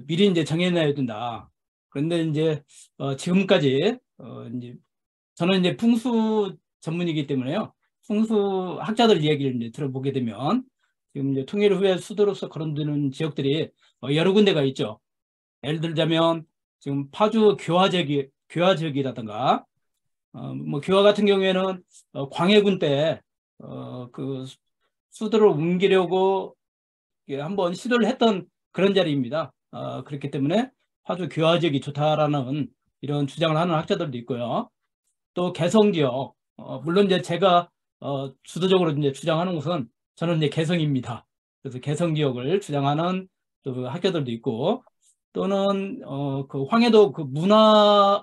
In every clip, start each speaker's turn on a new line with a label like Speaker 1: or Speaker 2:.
Speaker 1: 미리 이제 정해놔야 된다. 그런데 이제 지금까지 이제 저는 이제 풍수 전문이기 때문에요. 풍수 학자들 얘기를 이제 들어보게 되면 지금 이제 통일 후에 수도로서 거론되는 지역들이 여러 군데가 있죠. 예를 들자면 지금 파주 교화 지역이라든가 뭐 교화 같은 경우에는 광해군 때 그 수도를 옮기려고 한번 시도를 했던 그런 자리입니다. 그렇기 때문에 파주 교화 지역이 좋다라는 이런 주장을 하는 학자들도 있고요. 또 개성 지역, 물론 이제 제가 주도적으로 이제 주장하는 것은 저는 이제 개성입니다. 그래서 개성 지역을 주장하는 또 학자들도 있고, 또는 그 황해도 그 문화가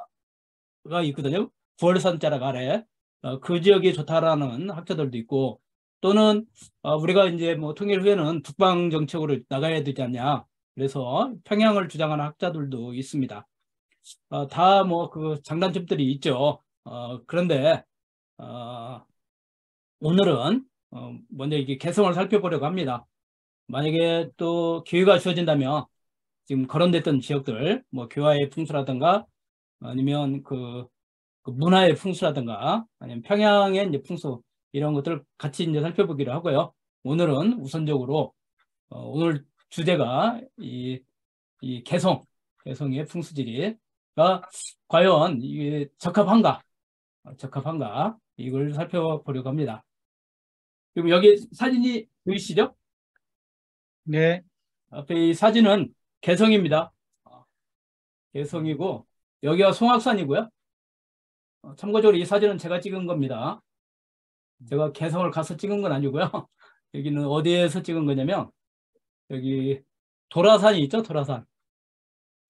Speaker 1: 있거든요. 구월산 자락 아래 그 지역이 좋다라는 학자들도 있고, 또는 우리가 이제 뭐 통일 후에는 북방 정책으로 나가야 되지 않냐. 그래서 평양을 주장하는 학자들도 있습니다. 다 뭐 그 장단점들이 있죠. 그런데 오늘은 먼저 이게 개성을 살펴보려고 합니다. 만약에 또 기회가 주어진다면 지금 거론됐던 지역들, 뭐 교화의 풍수라든가 아니면 그 문화의 풍수라든가 아니면 평양의 이제 풍수 이런 것들을 같이 이제 살펴보기로 하고요. 오늘은 우선적으로 오늘 주제가 이 개성의 풍수지리가 과연 이게 적합한가 이걸 살펴보려고 합니다. 그리고 여기 사진이 보이시죠?
Speaker 2: 네,
Speaker 1: 앞에 이 사진은 개성입니다. 개성이고 여기가 송악산이고요. 참고적으로 이 사진은 제가 찍은 겁니다. 제가 개성을 가서 찍은 건 아니고요. 여기는 어디에서 찍은 거냐면 여기 도라산이 있죠.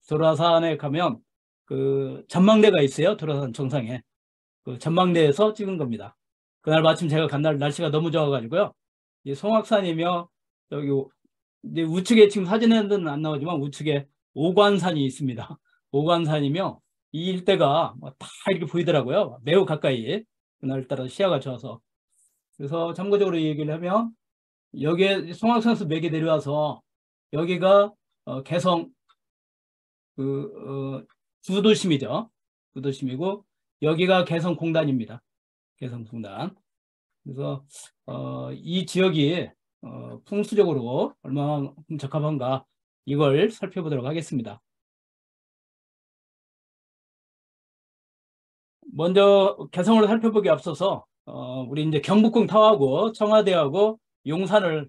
Speaker 1: 도라산에 가면 그 전망대가 있어요. 도라산 정상에. 그 전망대에서 찍은 겁니다. 그날 마침 제가 간 날 날씨가 너무 좋아가지고요. 이 송악산이며 여기 이제 우측에 지금 사진에는 안 나오지만 우측에 오관산이 있습니다. 오관산이며 이 일대가 뭐다 이렇게 보이더라고요. 매우 가까이. 그날따라 시야가 좋아서. 그래서 참고적으로 얘기를 하면 여기에 송악산에서 맥이 내려와서 여기가 개성 그 구도심이죠. 구도심이고 여기가 개성공단입니다. 개성공단. 그래서 이 지역이 풍수적으로 얼마나 적합한가 이걸 살펴보도록 하겠습니다. 먼저 개성을 살펴보기 앞서서 우리 이제 경복궁 타워하고 청와대하고 용산을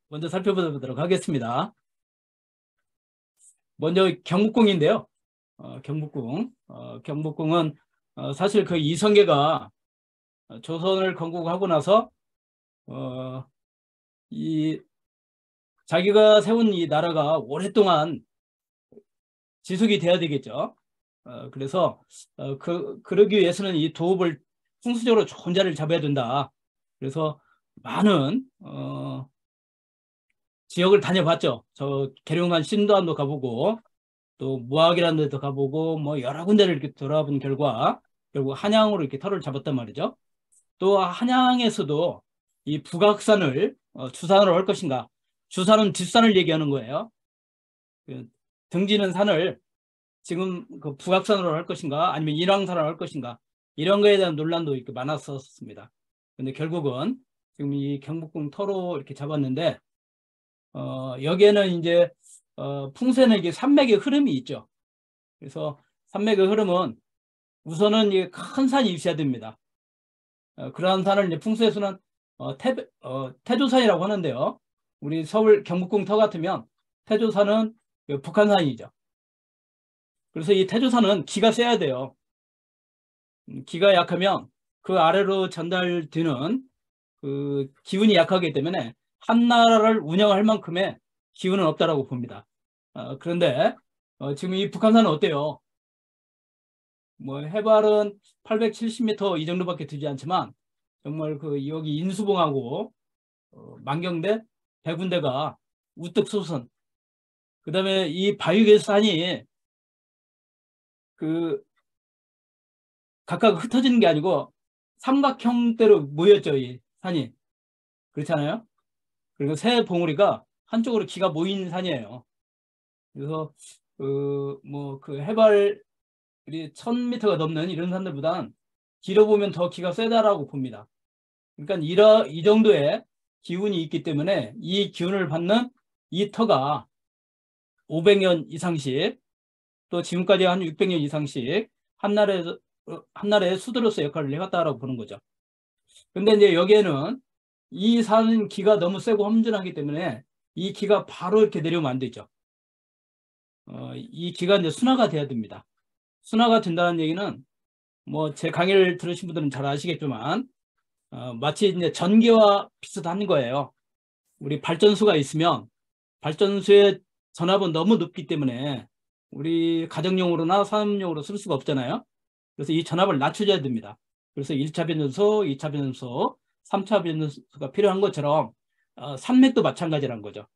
Speaker 1: 먼저 살펴보도록 하겠습니다. 먼저 경복궁인데요. 경복궁은 사실 그 이성계가 조선을 건국하고 나서 이 자기가 세운 이 나라가 오랫동안 지속이 돼야 되겠죠. 그래서 그러기 위해서는 이 도읍을 풍수적으로 좋은 자리를 잡아야 된다. 그래서 많은 지역을 다녀봤죠. 저 계룡산 신도안도 가보고 또 무학이라는 데도 가보고 뭐 여러 군데를 이렇게 돌아본 결과 결국 한양으로 이렇게 터를 잡았단 말이죠. 또 한양에서도 이 북악산을 주산으로 할 것인가. 주산은 뒷산을 얘기하는 거예요. 그 등지는 산을 지금 그 북악산으로 할 것인가 아니면 인왕산으로 할 것인가 이런 거에 대한 논란도 이렇게 많았었습니다. 근데 결국은 지금 이 경복궁 터로 이렇게 잡았는데 여기에는 이제 풍수에는 이게 산맥의 흐름이 있죠. 그래서 산맥의 흐름은 우선은 이 큰 산이 있어야 됩니다. 그러한 산을 이제 풍수에서는 태조산이라고 하는데요. 우리 서울 경복궁 터 같으면 태조산은 북한산이죠. 그래서 이 태조산은 기가 세야 돼요. 기가 약하면 그 아래로 전달되는 그 기운이 약하기 때문에 한 나라를 운영할 만큼의 기운은 없다라고 봅니다. 그런데 지금 이 북한산은 어때요? 뭐 해발은 870m 이 정도밖에 되지 않지만 정말 그 여기 인수봉하고 만경대, 백운대가 우뚝 솟은 그다음에 이 바위계산이 그 각각 흩어지는 게 아니고 삼각형대로 모였죠. 이 산이. 그렇잖아요. 그리고 새 봉우리가 한쪽으로 기가 모인 산이에요. 그래서 그 해발이 1000m가 넘는 이런 산들보단 길어보면 더 기가 세다라고 봅니다. 그러니까 이 정도의 기운이 있기 때문에 이 기운을 받는 이 터가 500년 이상씩 또 지금까지 한 600년 이상씩 한나라의 수도로서 역할을 해왔다라고 보는 거죠. 근데 이제 여기에는 이 산 기가 너무 세고 험준하기 때문에 이 기가 바로 이렇게 내려오면 안 되죠. 이 기가 이제 순화가 돼야 됩니다. 순화가 된다는 얘기는 뭐 제 강의를 들으신 분들은 잘 아시겠지만 마치 이제 전기와 비슷한 거예요. 우리 발전소가 있으면 발전소의 전압은 너무 높기 때문에 우리 가정용으로나 산업용으로 쓸 수가 없잖아요. 그래서 이 전압을 낮춰줘야 됩니다. 그래서 1차 변전소, 2차 변전소, 3차 변전소가 필요한 것처럼 산맥도 마찬가지라는 거죠.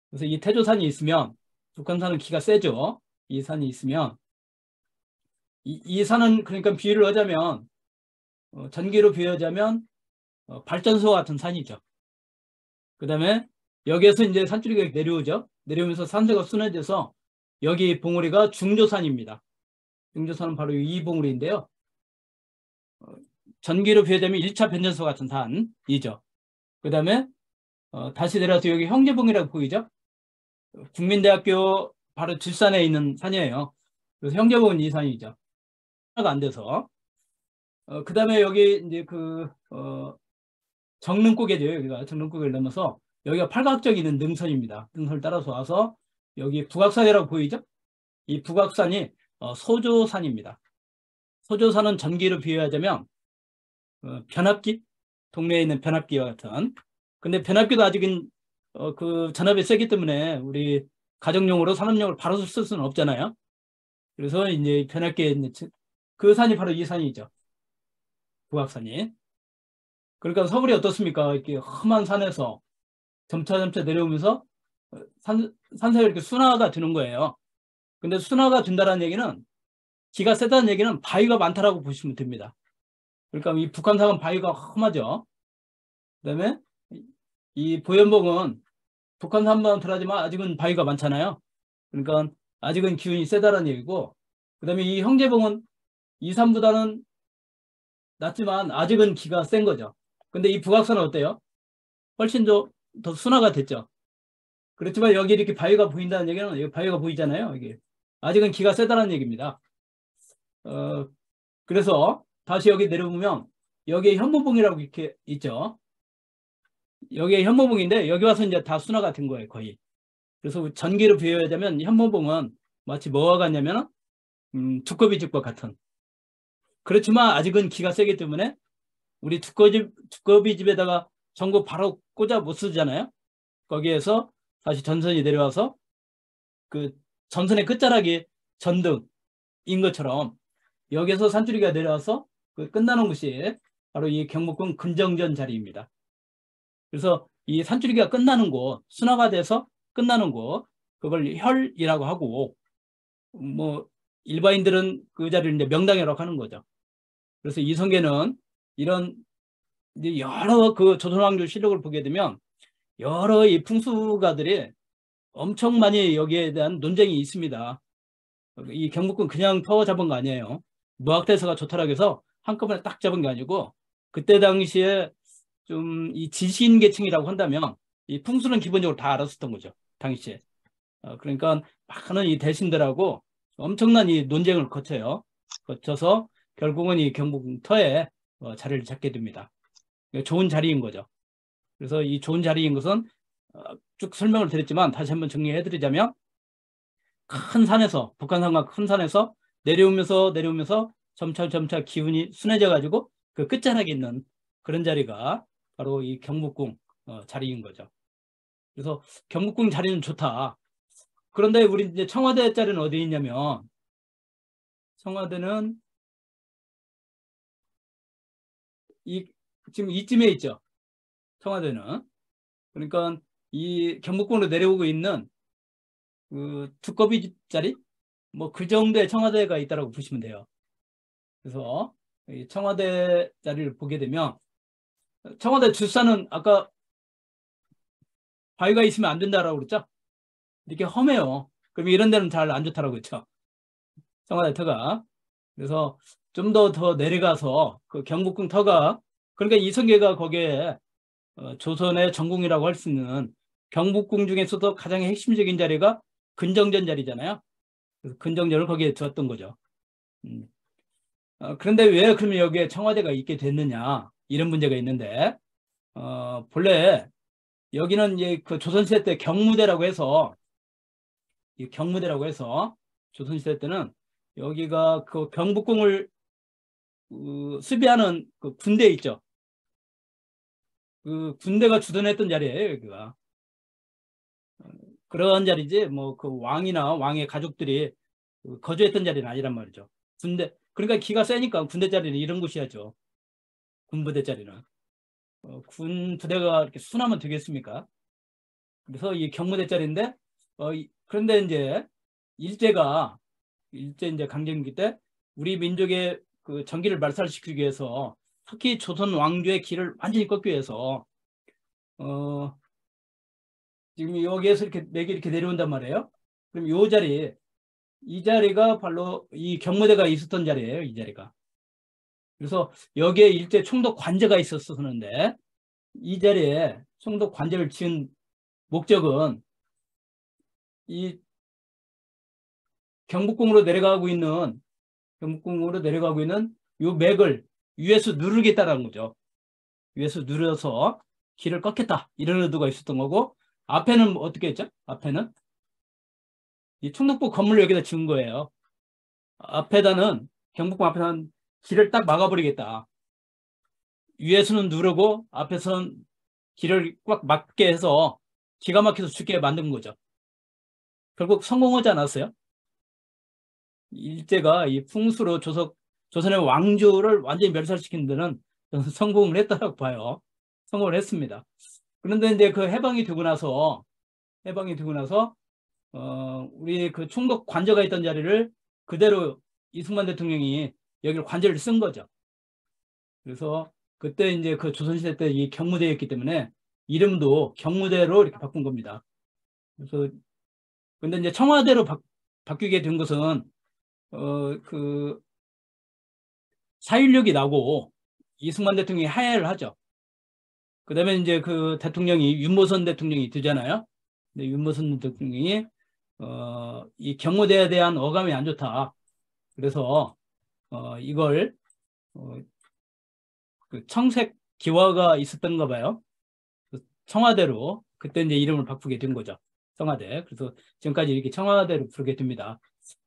Speaker 1: 그래서 이 태조산이 있으면 북한산은 기가 세죠. 이 산이 있으면 이 산은 그러니까 비유를 하자면 전기로 비유하자면 발전소 같은 산이죠. 그 다음에 여기에서 이제 산줄기가 내려오죠. 내려오면서 산세가 순해져서 여기 봉우리가 중조산입니다. 중조산은 바로 이 봉우리인데요. 전기로 비유하자면 1차 변전소 같은 산이죠. 그 다음에 다시 내려와서 여기 형제봉이라고 보이죠. 국민대학교 바로 뒷산에 있는 산이에요. 그래서 형제봉은 이 산이죠. 하나가 안 돼서. 그 다음에 여기 이제 정릉고개죠. 여기가 정릉고개를 넘어서 여기가 팔각적인 능선입니다. 능선을 따라서 와서 여기 북악산이라고 보이죠? 이 북악산이 소조산입니다. 소조산은 전기로 비유하자면 변압기, 동네에 있는 변압기와 같은. 근데 변압기도 아직은 그 전압이 세기 때문에 우리 가정용으로 산업용으로 바로 쓸 수는 없잖아요. 그래서 이제 변압기에 이제 그 산이 바로 이 산이죠. 북악산이. 그러니까 서울이 어떻습니까? 이렇게 험한 산에서 점차 내려오면서 산세가 이렇게 순화가 되는 거예요. 근데 순화가 된다는 얘기는 기가 세다는 얘기는 바위가 많다라고 보시면 됩니다. 그러니까 이 북한산은 바위가 험하죠. 그다음에 이 보현봉은 북한산만 들어가지만 아직은 바위가 많잖아요. 그러니까 아직은 기운이 세다는 얘기고, 그다음에 이 형제봉은 이 산보다는 낮지만 아직은 기가 센 거죠. 근데 이 북악산은 어때요? 훨씬 더 순화가 됐죠. 그렇지만 여기 이렇게 바위가 보인다는 얘기는 여기 바위가 보이잖아요. 이게 아직은 기가 세다는 얘기입니다. 그래서 다시 여기 내려보면 여기에 현무봉이라고 이렇게 있죠. 여기에 현무봉인데 여기 와서 이제 다 순화가 된 거예요, 거의. 그래서 전기로 비유하자면 현무봉은 마치 뭐와 같냐면 두꺼비집과 같은. 그렇지만 아직은 기가 세기 때문에 우리 두꺼비집에다가 전구 바로 꽂아 못 쓰잖아요. 거기에서 다시 전선이 내려와서 그 전선의 끝자락이 전등인 것처럼 여기서 산줄기가 내려와서 그 끝나는 곳이 바로 이 경복궁 근정전 자리입니다. 그래서 이 산줄기가 끝나는 곳, 순화가 돼서 끝나는 곳, 그걸 혈이라고 하고, 뭐 일반인들은 그 자리를 이제 명당이라고 하는 거죠. 그래서 이성계는 이런 이제 여러 그 조선왕조 실록을 보게 되면 여러 이 풍수가들이 엄청 많이 여기에 대한 논쟁이 있습니다. 이 경복궁 그냥 터워 잡은 거 아니에요. 무학대서가 조타락해서 한꺼번에 딱 잡은 게 아니고 그때 당시에 좀 이 지신 계층이라고 한다면 이 풍수는 기본적으로 다 알았었던 거죠. 당시에. 그러니까 많은 이 대신들하고 엄청난 이 논쟁을 거쳐서 결국은 이 경복궁 터에 자리를 잡게 됩니다. 좋은 자리인 거죠. 그래서 이 좋은 자리인 것은 쭉 설명을 드렸지만 다시 한번 정리해 드리자면 큰 산에서 북한산과 큰 산에서 내려오면서 점차 기운이 순해져 가지고 그 끝자락에 있는 그런 자리가 바로 이 경복궁 자리인 거죠. 그래서 경복궁 자리는 좋다. 그런데 우리 이제 청와대 자리는 어디 있냐면 청와대는 지금 이쯤에 있죠. 청와대는. 그러니까 이 경복궁으로 내려오고 있는 그 두꺼비 자리 뭐 그 정도의 청와대가 있다고 보시면 돼요. 그래서 이 청와대 자리를 보게 되면 청와대 뒷산은 아까 바위가 있으면 안 된다라고 그랬죠. 이렇게 험해요. 그럼 이런 데는 잘 안 좋다라고 했죠. 청와대 터가. 그래서 좀 더 내려가서 그 경복궁 터가, 그러니까 이성계가 거기에 조선의 전궁이라고 할 수 있는 경복궁 중에서도 가장 핵심적인 자리가 근정전 자리잖아요. 그래서 근정전을 거기에 두었던 거죠. 그런데 왜 그러면 여기에 청와대가 있게 됐느냐, 이런 문제가 있는데, 본래 여기는 이제 그 조선시대 때 경무대라고 해서, 이 경무대라고 해서 조선시대 때는 여기가 그 경복궁을 수비하는 그 군대 있죠. 그 군대가 주둔했던 자리예요, 여기가. 그런 자리지 뭐 그 왕이나 왕의 가족들이 거주했던 자리는 아니란 말이죠. 군대, 그러니까 기가 세니까 군대 자리는 이런 곳이야죠. 군부대 자리는. 군 부대가 이렇게 순하면 되겠습니까? 그래서 이 경무대 자리인데, 그런데 이제 일제 이제 강점기 때 우리 민족의 그 전기를 말살시키기 위해서, 특히 조선 왕조의 기를 완전히 꺾기 위해서 지금 여기에서 이렇게 맥이 이렇게 내려온단 말이에요. 그럼 요 자리, 이 자리가 바로 이 경무대가 있었던 자리예요, 이 자리가. 그래서 여기에 일제 총독 관제가 있었었는데, 이 자리에 총독 관제를 지은 목적은 이 경복궁으로 내려가고 있는 요 맥을 위에서 누르겠다라는 거죠. 위에서 누려서 길을 꺾겠다, 이런 의도가 있었던 거고, 앞에는 어떻게 했죠? 앞에는 이 총독부 건물을 여기다 지은 거예요. 경복궁 앞에다는 길을 딱 막아버리겠다. 위에서는 누르고 앞에서는 길을 꽉 막게 해서 기가 막혀서 죽게 만든 거죠. 결국 성공하지 않았어요? 일제가 이 풍수로 조선의 왕조를 완전히 멸살시키는 데는 저는 성공을 했다고 봐요. 성공을 했습니다. 그런데 이제 그 해방이 되고 나서 우리 그 총독 관저가 있던 자리를 그대로 이승만 대통령이 여기를 관저를 쓴 거죠. 그래서 그때 이제 그 조선시대 때 이 경무대였기 때문에 이름도 경무대로 이렇게 바꾼 겁니다. 그래서 근데 이제 청와대로 바뀌게 된 것은 그 4.16이 나고 이승만 대통령이 하야를 하죠. 그다음에 이제 그 대통령이 윤모선 대통령이 되잖아요. 근데 윤모선 대통령이 이 경무대에 대한 어감이 안 좋다. 그래서 이걸 그 청색 기화가 있었던가 봐요. 청와대로 그때 이제 이름을 바꾸게 된 거죠. 청와대. 그래서 지금까지 이렇게 청와대로 부르게 됩니다.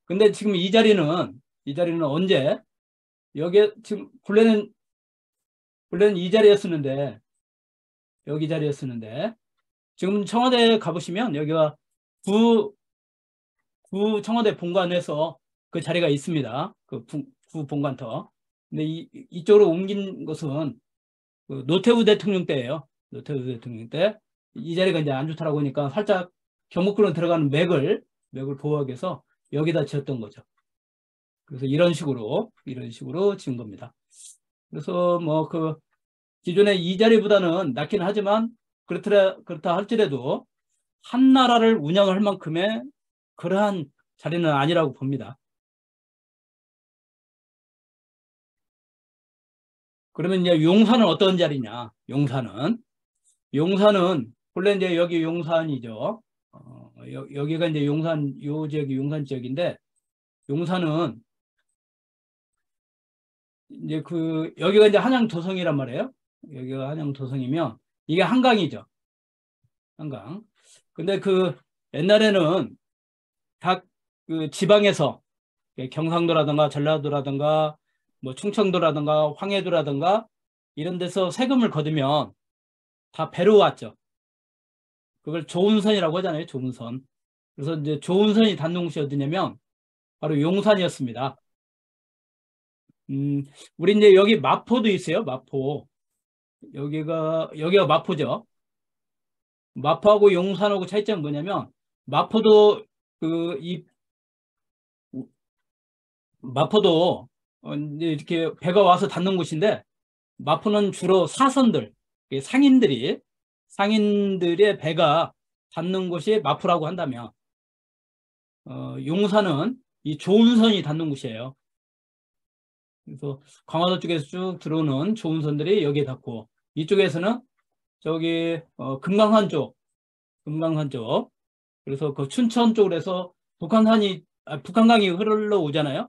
Speaker 1: 근데 지금 이 자리는 언제, 여기 지금 본래는 이 자리였었는데, 여기 자리였었는데, 지금 청와대 가보시면 여기가 구 청와대 본관에서 그 자리가 있습니다. 그 구 본관터. 근데 이쪽으로 옮긴 것은 그 노태우 대통령 때예요. 노태우 대통령 때 이 자리가 이제 안 좋다라고 하니까 살짝 경복궁으로 들어가는 맥을 보호하기 위해서 여기다 지었던 거죠. 그래서 이런 식으로 지은 겁니다. 그래서 뭐 그 기존의 이 자리보다는 낫긴 하지만 그렇다 할지라도 한 나라를 운영할 만큼의 그러한 자리는 아니라고 봅니다. 그러면 이제 용산은 어떤 자리냐? 용산은 본래 이제 여기 용산이죠. 여기가 이제 요 지역이 용산 지역인데, 용산은 이제 여기가 이제 한양도성이란 말이에요. 여기가 한양도성이면 이게 한강이죠. 한강. 근데 그 옛날에는 각 그 지방에서 경상도라든가 전라도라든가 뭐 충청도라든가 황해도라든가 이런 데서 세금을 거두면 다 배로 왔죠. 그걸 조운선이라고 하잖아요. 조운선. 그래서 이제 조운선이 닿는 곳이 어디냐면 바로 용산이었습니다. 우리 이제 여기 마포도 있어요. 마포. 여기가 마포죠. 마포하고 용산하고 차이점은 뭐냐면, 마포도 마포도 이제 이렇게 배가 와서 닿는 곳인데, 마포는 주로 사선들, 상인들의 배가 닿는 곳이 마포라고 한다면, 용산은 이 조운선이 닿는 곳이에요. 그래서 강화도 쪽에서 쭉 들어오는 조운선들이 여기에 닿고, 이쪽에서는 저기 금강산 쪽, 그래서 그 춘천 쪽으로 해서 북한강이 흘러오잖아요.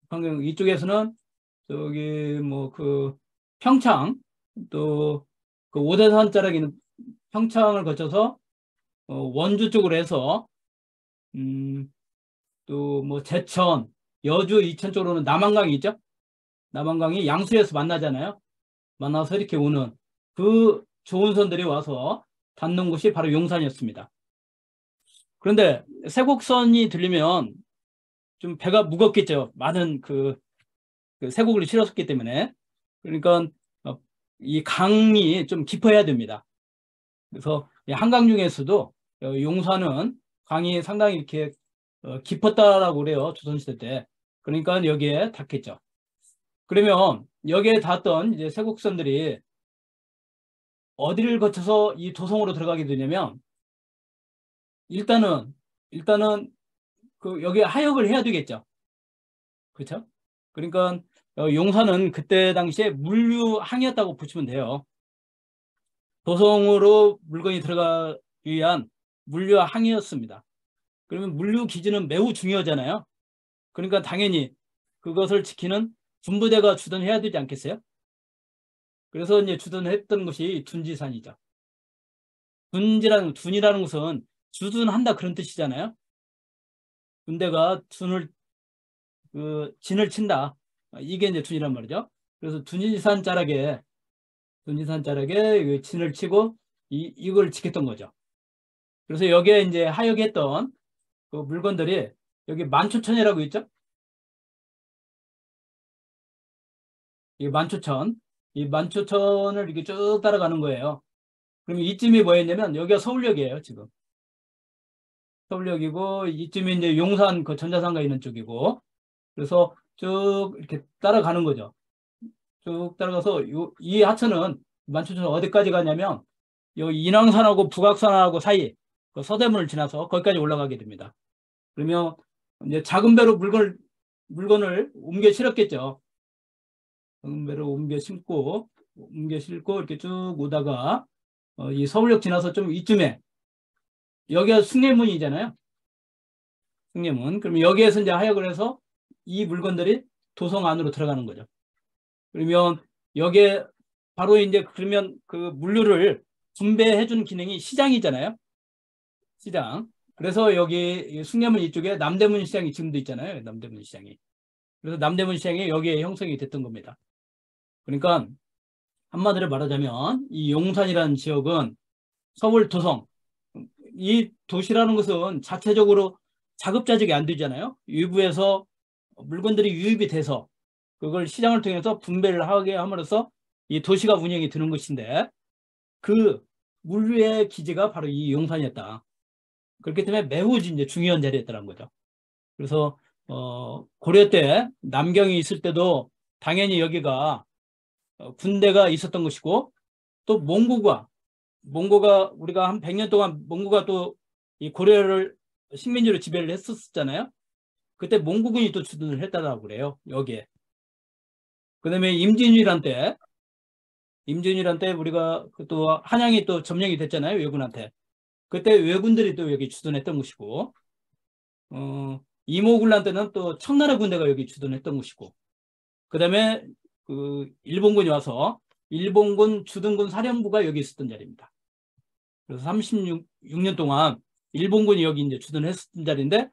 Speaker 1: 북한강 이쪽에서는 저기 뭐 그 평창, 또 그 오대산 자락에 있는 평창을 거쳐서 원주 쪽으로 해서 또 뭐 제천, 여주, 이천 쪽으로는 남한강이 있죠. 남한강이 양수에서 만나잖아요. 만나서 이렇게 오는 그 좋은 선들이 와서 닿는 곳이 바로 용산이었습니다. 그런데 세곡선이 들리면 좀 배가 무겁겠죠. 많은 그 세곡을 실었기 때문에. 그러니까 이 강이 좀 깊어야 됩니다. 그래서 한강 중에서도 용산은 강이 상당히 이렇게 깊었다라고 그래요. 조선시대 때. 그러니까 여기에 닿겠죠. 그러면 여기에 닿았던 이제 세곡선들이 어디를 거쳐서 이 도성으로 들어가게 되냐면, 일단은 그 여기 하역을 해야 되겠죠. 그렇죠? 그러니까 용산은 그때 당시에 물류항이었다고 보시면 돼요. 도성으로 물건이 들어가기 위한 물류항이었습니다. 그러면 물류 기지는 매우 중요하잖아요. 그러니까 당연히 그것을 지키는 군부대가 주둔해야 되지 않겠어요? 그래서 이제 주둔했던 것이 둔지산이죠. 둔이라는 것은 주둔한다 그런 뜻이잖아요. 군대가 진을 친다. 이게 이제 둔이란 말이죠. 그래서 둔지산 자락에 진을 치고 이걸 지켰던 거죠. 그래서 여기에 이제 하역했던 그 물건들이 여기 만초천이라고 있죠. 이 만초천을 이렇게 쭉 따라가는 거예요. 그러면 이쯤이 뭐였냐면 여기가 서울역이에요. 지금 서울역이고, 이쯤이 이제 용산 그 전자상가 있는 쪽이고, 그래서 쭉 이렇게 따라가는 거죠. 쭉 따라가서 이 하천은 만초천 어디까지 가냐면 여기 인왕산하고 북악산하고 사이 그 서대문을 지나서 거기까지 올라가게 됩니다. 그러면 이제 작은 배로 물건을 옮겨 실었겠죠. 작은 배로 옮겨 싣고 이렇게 쭉 오다가 이 서울역 지나서 좀 이쯤에 여기가 숭례문이잖아요. 숭례문. 그럼 여기에서 이제 하역을 해서 이 물건들이 도성 안으로 들어가는 거죠. 그러면 여기에 바로 이제 그러면 그 물류를 분배해주는 기능이 시장이잖아요. 시장. 그래서 여기 숭례문 이쪽에 남대문 시장이 지금도 있잖아요. 남대문 시장이. 그래서 남대문 시장이 여기에 형성이 됐던 겁니다. 그러니까 한마디로 말하자면 이 용산이라는 지역은 서울 도성, 이 도시라는 것은 자체적으로 자급자족이 안 되잖아요. 외부에서 물건들이 유입이 돼서 그걸 시장을 통해서 분배를 하게 함으로써 이 도시가 운영이 되는 것인데, 그 물류의 기지가 바로 이 용산이었다. 그렇기 때문에 매우 이제 중요한 자리였다는 거죠. 그래서 고려 때 남경이 있을 때도 당연히 여기가 군대가 있었던 것이고, 또 몽고가 우리가 한 100년 동안 몽고가 또 이 고려를 식민지로 지배를 했었잖아요. 그때 몽고군이 또 주둔을 했다고 그래요. 여기에. 그다음에 임진왜란 때 우리가 또 한양이 또 점령이 됐잖아요. 왜군한테. 그때 왜군들이 또 여기 주둔했던 것이고, 이모군란 때는 또 청나라 군대가 여기 주둔했던 것이고, 그다음에 그 일본군이 와서 일본군 주둔군 사령부가 여기 있었던 자리입니다. 그래서 36년 동안 일본군이 여기 이제 주둔했었던 자리인데,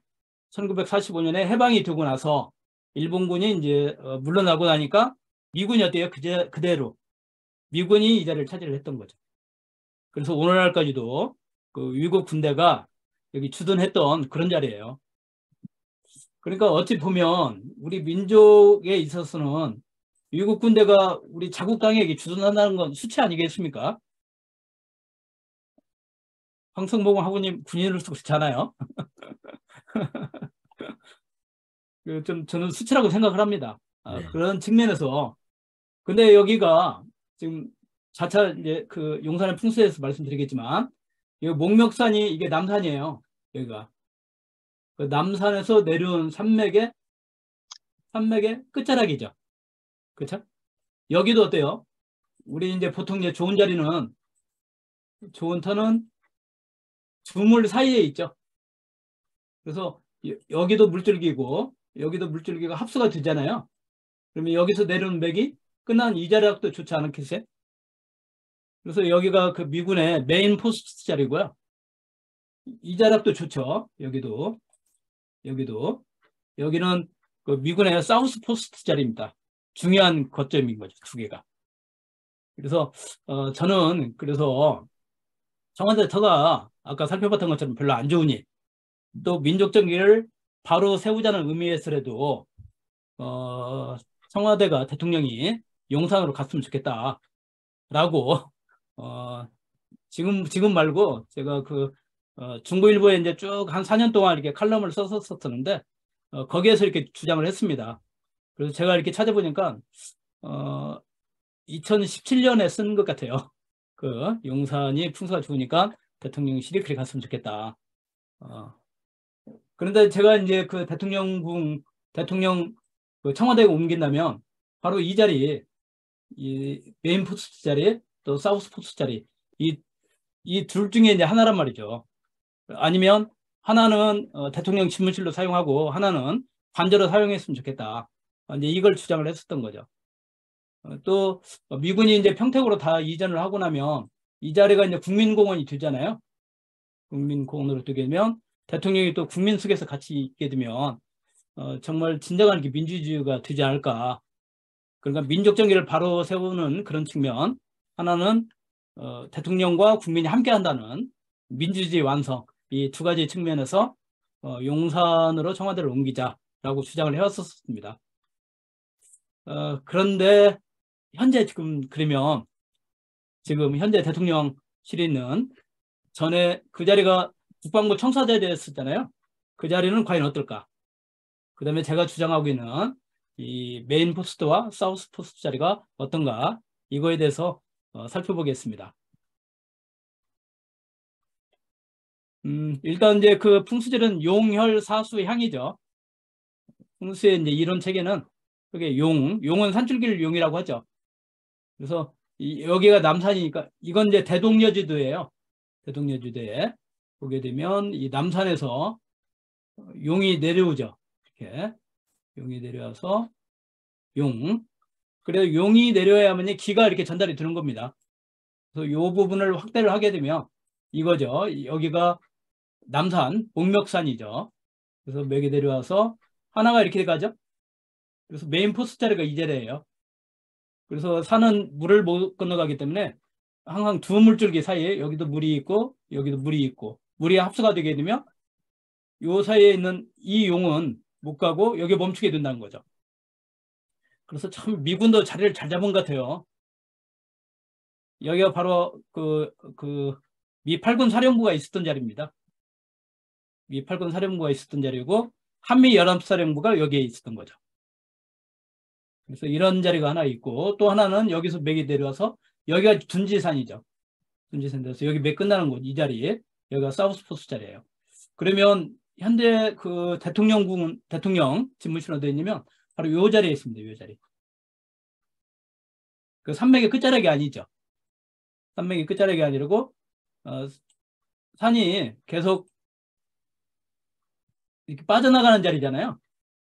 Speaker 1: 1945년에 해방이 되고 나서 일본군이 이제 물러나고 나니까 미군이 어때요? 그대로 미군이 이 자리를 차지를 했던 거죠. 그래서 오늘날까지도 그 위국 군대가 여기 주둔했던 그런 자리예요. 그러니까 어찌 보면 우리 민족에 있어서는 위국 군대가 우리 자국 땅에 주둔한다는 건 수치 아니겠습니까? 황성봉 하고님 군인으로서 그렇잖아요. 좀 저는 수치라고 생각을 합니다.
Speaker 3: 네.
Speaker 1: 그런 측면에서. 근데 여기가 지금 자차 이제 그 용산의 풍수에서 말씀드리겠지만, 이 목멱산이 이게 남산이에요. 여기가. 그 남산에서 내려온 산맥의 끝자락이죠. 그렇죠? 여기도 어때요? 우리 이제 보통 이제 좋은 터는 주물 사이에 있죠. 그래서 여기도 물줄기고 여기도 물줄기가 합수가 되잖아요. 그러면 여기서 내려오는 맥이 끝난 이 자락도 좋지 않겠어요? 그래서 여기가 그 미군의 메인 포스트 자리고요. 이 자락도 좋죠. 여기는 그 미군의 사우스 포스트 자리입니다. 중요한 거점인 거죠. 두 개가. 그래서 저는 그래서 청와대 터가 아까 살펴봤던 것처럼 별로 안 좋으니 또 민족 정기를 바로 세우자는 의미에서라도 청와대가 대통령이 용산으로 갔으면 좋겠다라고 지금 말고 제가 그 중고일보에 이제 쭉 한 4년 동안 이렇게 칼럼을 썼었는데 거기에서 이렇게 주장을 했습니다. 그래서 제가 이렇게 찾아보니까 2017년에 쓴 것 같아요. 그 용산이 풍수가 좋으니까 대통령실이 그리 갔으면 좋겠다. 그런데 제가 이제 그 대통령 그 청와대에 옮긴다면 바로 이 자리, 이 메인 포스트 자리, 또 사우스 포스트 자리, 이 둘 중에 이제 하나란 말이죠. 아니면 하나는 대통령 집무실로 사용하고 하나는 관저로 사용했으면 좋겠다. 이제 이걸 주장을 했었던 거죠. 또 미군이 이제 평택으로 다 이전을 하고 나면 이 자리가 이제 국민공원이 되잖아요. 국민공원으로 되게 되면 대통령이 또 국민 속에서 같이 있게 되면 정말 진정한 민주주의가 되지 않을까. 그러니까 민족 정기를 바로 세우는 그런 측면, 하나는 대통령과 국민이 함께 한다는 민주주의 완성, 이 두 가지 측면에서 용산으로 청와대를 옮기자라고 주장을 해왔었습니다. 그런데 현재 그러면 지금 현재 대통령실에 있는 전에 그 자리가 국방부 청사자리였었잖아요. 그 자리는 과연 어떨까? 그 다음에 제가 주장하고 있는 이 메인 포스트와 사우스 포스트 자리가 어떤가? 이거에 대해서 살펴보겠습니다. 일단 이제 그 풍수절은 용혈사수향이죠. 풍수의 이제 이론 체계는 그게 용은 산줄기를 용이라고 하죠. 그래서 여기가 남산이니까 이건 이제 대동여지도예요. 대동여지도에 보게 되면 이 남산에서 용이 내려오죠. 이렇게 용이 내려와서 그래서 용이 내려야만 기가 이렇게 전달이 되는 겁니다. 그래서 이 부분을 확대를 하게 되면 이거죠. 여기가 남산 목멱산이죠. 그래서 맥이 내려와서 하나가 이렇게 가죠. 그래서 메인 포스트 자리가 이 자리예요. 그래서 산은 물을 못 건너가기 때문에 항상 두 물줄기 사이에 여기도 물이 있고 여기도 물이 있고 물이 합수가 되게 되면 이 사이에 있는 이 용은 못 가고 여기 멈추게 된다는 거죠. 그래서 참 미군도 자리를 잘 잡은 것 같아요. 여기가 바로 미 8군 사령부가 있었던 자리입니다. 미 8군 사령부가 있었던 자리고 한미 연합사령부가 여기에 있었던 거죠. 그래서 이런 자리가 하나 있고 또 하나는 여기서 맥이 내려와서 여기가 둔지산이죠. 둔지산에서 여기 맥 끝나는 곳 이 자리에 여기가 사우스포스 자리예요. 그러면 현재 그 대통령 집무실로 되어 있냐면 바로 이 자리에 있습니다. 이 자리. 그 산맥의 끝자락이 아니죠. 산맥의 끝자락이 아니고 산이 계속 이렇게 빠져나가는 자리잖아요.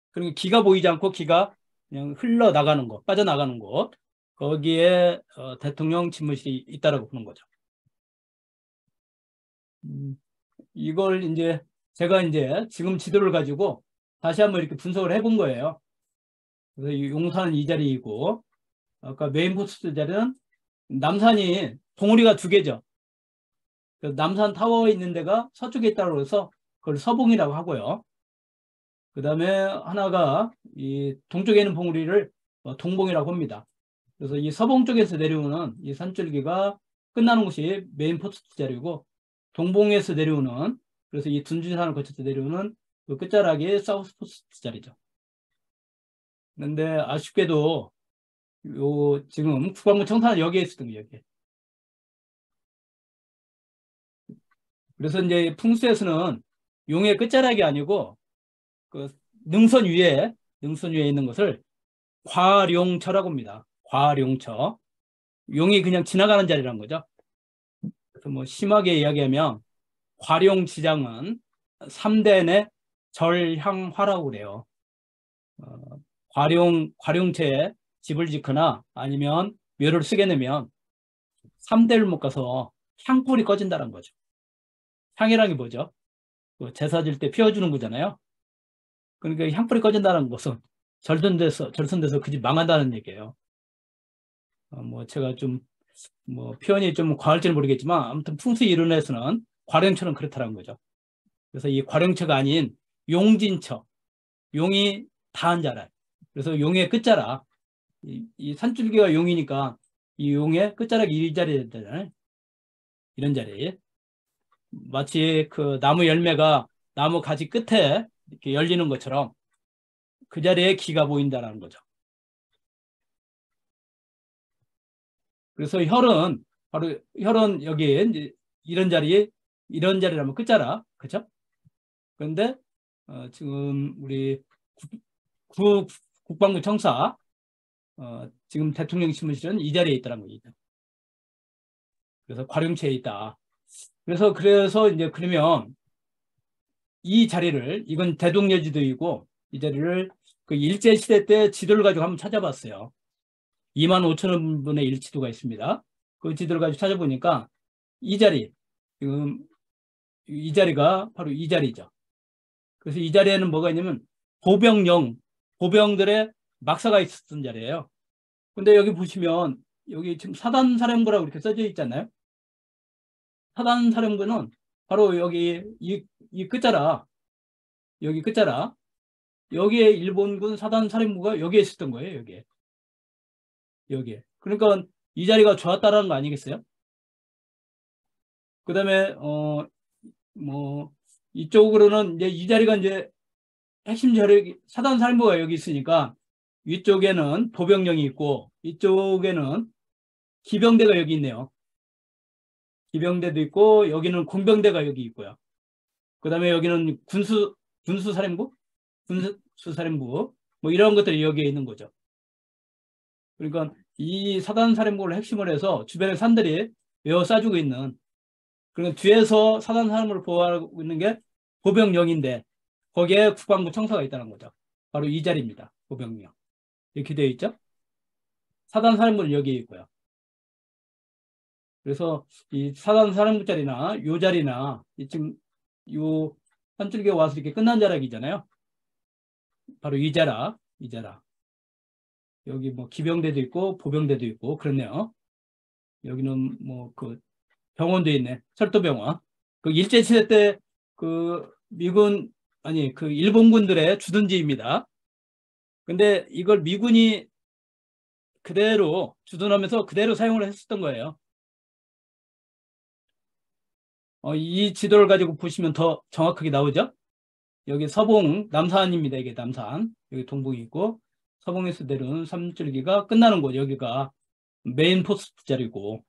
Speaker 1: 그러니까 기가 보이지 않고 기가 그냥 흘러나가는 곳, 빠져나가는 곳, 거기에 대통령 집무실이 있다라고 보는 거죠. 이걸 이제 제가 이제 지금 지도를 가지고 다시 한번 이렇게 분석을 해본 거예요. 그래서 용산은 이 자리이고 아까 메인 포스트 자리는 남산이 봉우리가 두 개죠. 남산 타워에 있는 데가 서쪽에 있다고 해서 그걸 서봉이라고 하고요. 그 다음에 하나가 이 동쪽에 있는 봉우리를 동봉이라고 합니다. 그래서 이 서봉 쪽에서 내려오는 이 산줄기가 끝나는 곳이 메인 포스트 자리고 동봉에서 내려오는 그래서 이 둔지산을 거쳐서 내려오는 그 끝자락이 사우스 포스트 자리죠. 그런데 아쉽게도 지금 국방부 청사는 여기에 있었던 거예요. 여기에. 그래서 이제 풍수에서는 용의 끝자락이 아니고 그 능선 위에 있는 것을 과룡처라고 합니다. 과룡처. 용이 그냥 지나가는 자리라는 거죠. 그래서 뭐 심하게 이야기하면 과룡지장은 3대내 절향화라고 그래요. 과룡체에 집을 짓거나 아니면 묘를 쓰게 되면 3대를 못 가서 향불이 꺼진다는 거죠. 향이란 게 뭐죠? 그 제사 질 때 피워주는 거잖아요. 그러니까 향불이 꺼진다는 것은 절선돼서 그 집 망한다는 얘기예요. 뭐 제가 좀 뭐 표현이 좀 과할지는 모르겠지만 아무튼 풍수 이론에서는 과룡처럼 그렇다는 거죠. 그래서 이 과룡처가 아닌 용진처, 용이 다한 자라. 그래서 용의 끝자락, 이 산줄기가 용이니까 이 용의 끝자락이 이 자리에 되잖아요. 이런 자리. 마치 그 나무 열매가 나무 가지 끝에 이렇게 열리는 것처럼 그 자리에 기가 보인다는 거죠. 그래서 혈은 여기에 이제 이런 자리라면 끝자락, 그렇죠? 그런데 지금 우리 국방부 청사 지금 대통령 신문실은 이 자리에 있다는 거죠. 그래서 과룡체에 있다. 그래서 이제 그러면 이 자리를 이건 대동여지도이고 이 자리를 그 일제 시대 때 지도를 가지고 한번 찾아봤어요. 25,000원분의 1 지도가 있습니다. 그 지도를 가지고 찾아보니까 이 자리 지금 이 자리가 바로 이 자리죠. 그래서 이 자리에는 뭐가 있냐면 보병들의 막사가 있었던 자리예요. 근데 여기 보시면 여기 지금 사단사령부라고 이렇게 써져 있잖아요. 사단사령부는 바로 여기 이 끝자락, 여기 끝자락, 여기에 일본군 사단사령부가 여기에 있었던 거예요. 여기에. 그러니까 이 자리가 좋았다라는 거 아니겠어요? 그 다음에 뭐 이쪽으로는 이제 이 자리가 이제 핵심 자리 사단사령부가 여기 있으니까 위쪽에는 보병령이 있고 이쪽에는 기병대가 여기 있네요. 기병대도 있고 여기는 공병대가 여기 있고요. 그 다음에 여기는 군수사령부 뭐 이런 것들이 여기에 있는 거죠. 그러니까 이 사단사령부를 핵심으로 해서 주변에 산들이 에워싸주고 있는, 그러니까 뒤에서 사단사령부를 보호하고 있는 게 보병령인데 거기에 국방부 청사가 있다는 거죠. 바로 이 자리입니다. 보병령. 이렇게 되어 있죠. 사단사령부는 여기에 있고요. 그래서 이 사단사령부 자리나 요 자리나 지금 요 산줄기가 와서 이렇게 끝난 자락이잖아요. 바로 이 자락. 여기 뭐 기병대도 있고 보병대도 있고 그렇네요. 여기는 뭐 그 병원도 있네. 철도병원. 그 일제시대 때 그 그 일본군들의 주둔지입니다. 근데 이걸 미군이 그대로 주둔하면서 그대로 사용을 했었던 거예요. 이 지도를 가지고 보시면 더 정확하게 나오죠. 여기 서봉 남산입니다. 이게 남산. 여기 동봉이 있고 서봉에서 내려오는 삼줄기가 끝나는 곳, 여기가 메인 포스트 자리고,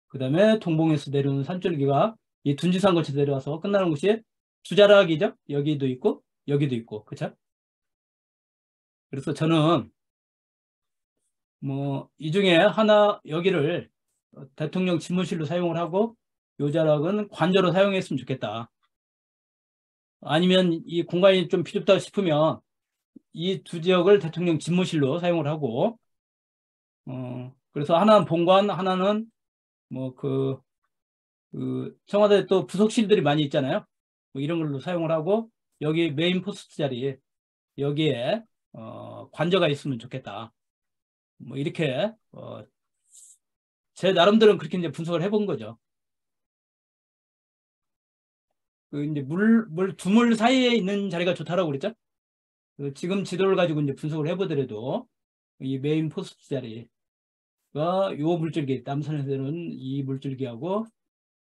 Speaker 1: 그 다음에 동봉에서 내려오는 산줄기가 이 둔지산 거쳐 내려와서 끝나는 곳이 두 자락이죠. 여기도 있고 여기도 있고, 그렇죠? 그래서 저는 뭐 이 중에 하나 여기를 대통령 집무실로 사용을 하고 요 자락은 관저로 사용했으면 좋겠다. 아니면 이 공간이 좀 비좁다 싶으면 이 두 지역을 대통령 집무실로 사용을 하고, 그래서 하나는 본관, 하나는 뭐 그 청와대 또 부속실들이 많이 있잖아요. 뭐 이런 걸로 사용을 하고 여기 메인 포스트 자리 여기에 관저가 있으면 좋겠다. 뭐 이렇게 제 나름대로는 그렇게 이제 분석을 해본 거죠. 그 이제 두물 사이에 있는 자리가 좋다라고 그랬죠. 지금 지도를 가지고 이제 분석을 해보더라도 이 메인 포스트 자리가 요 물줄기, 남산에서는 이 물줄기하고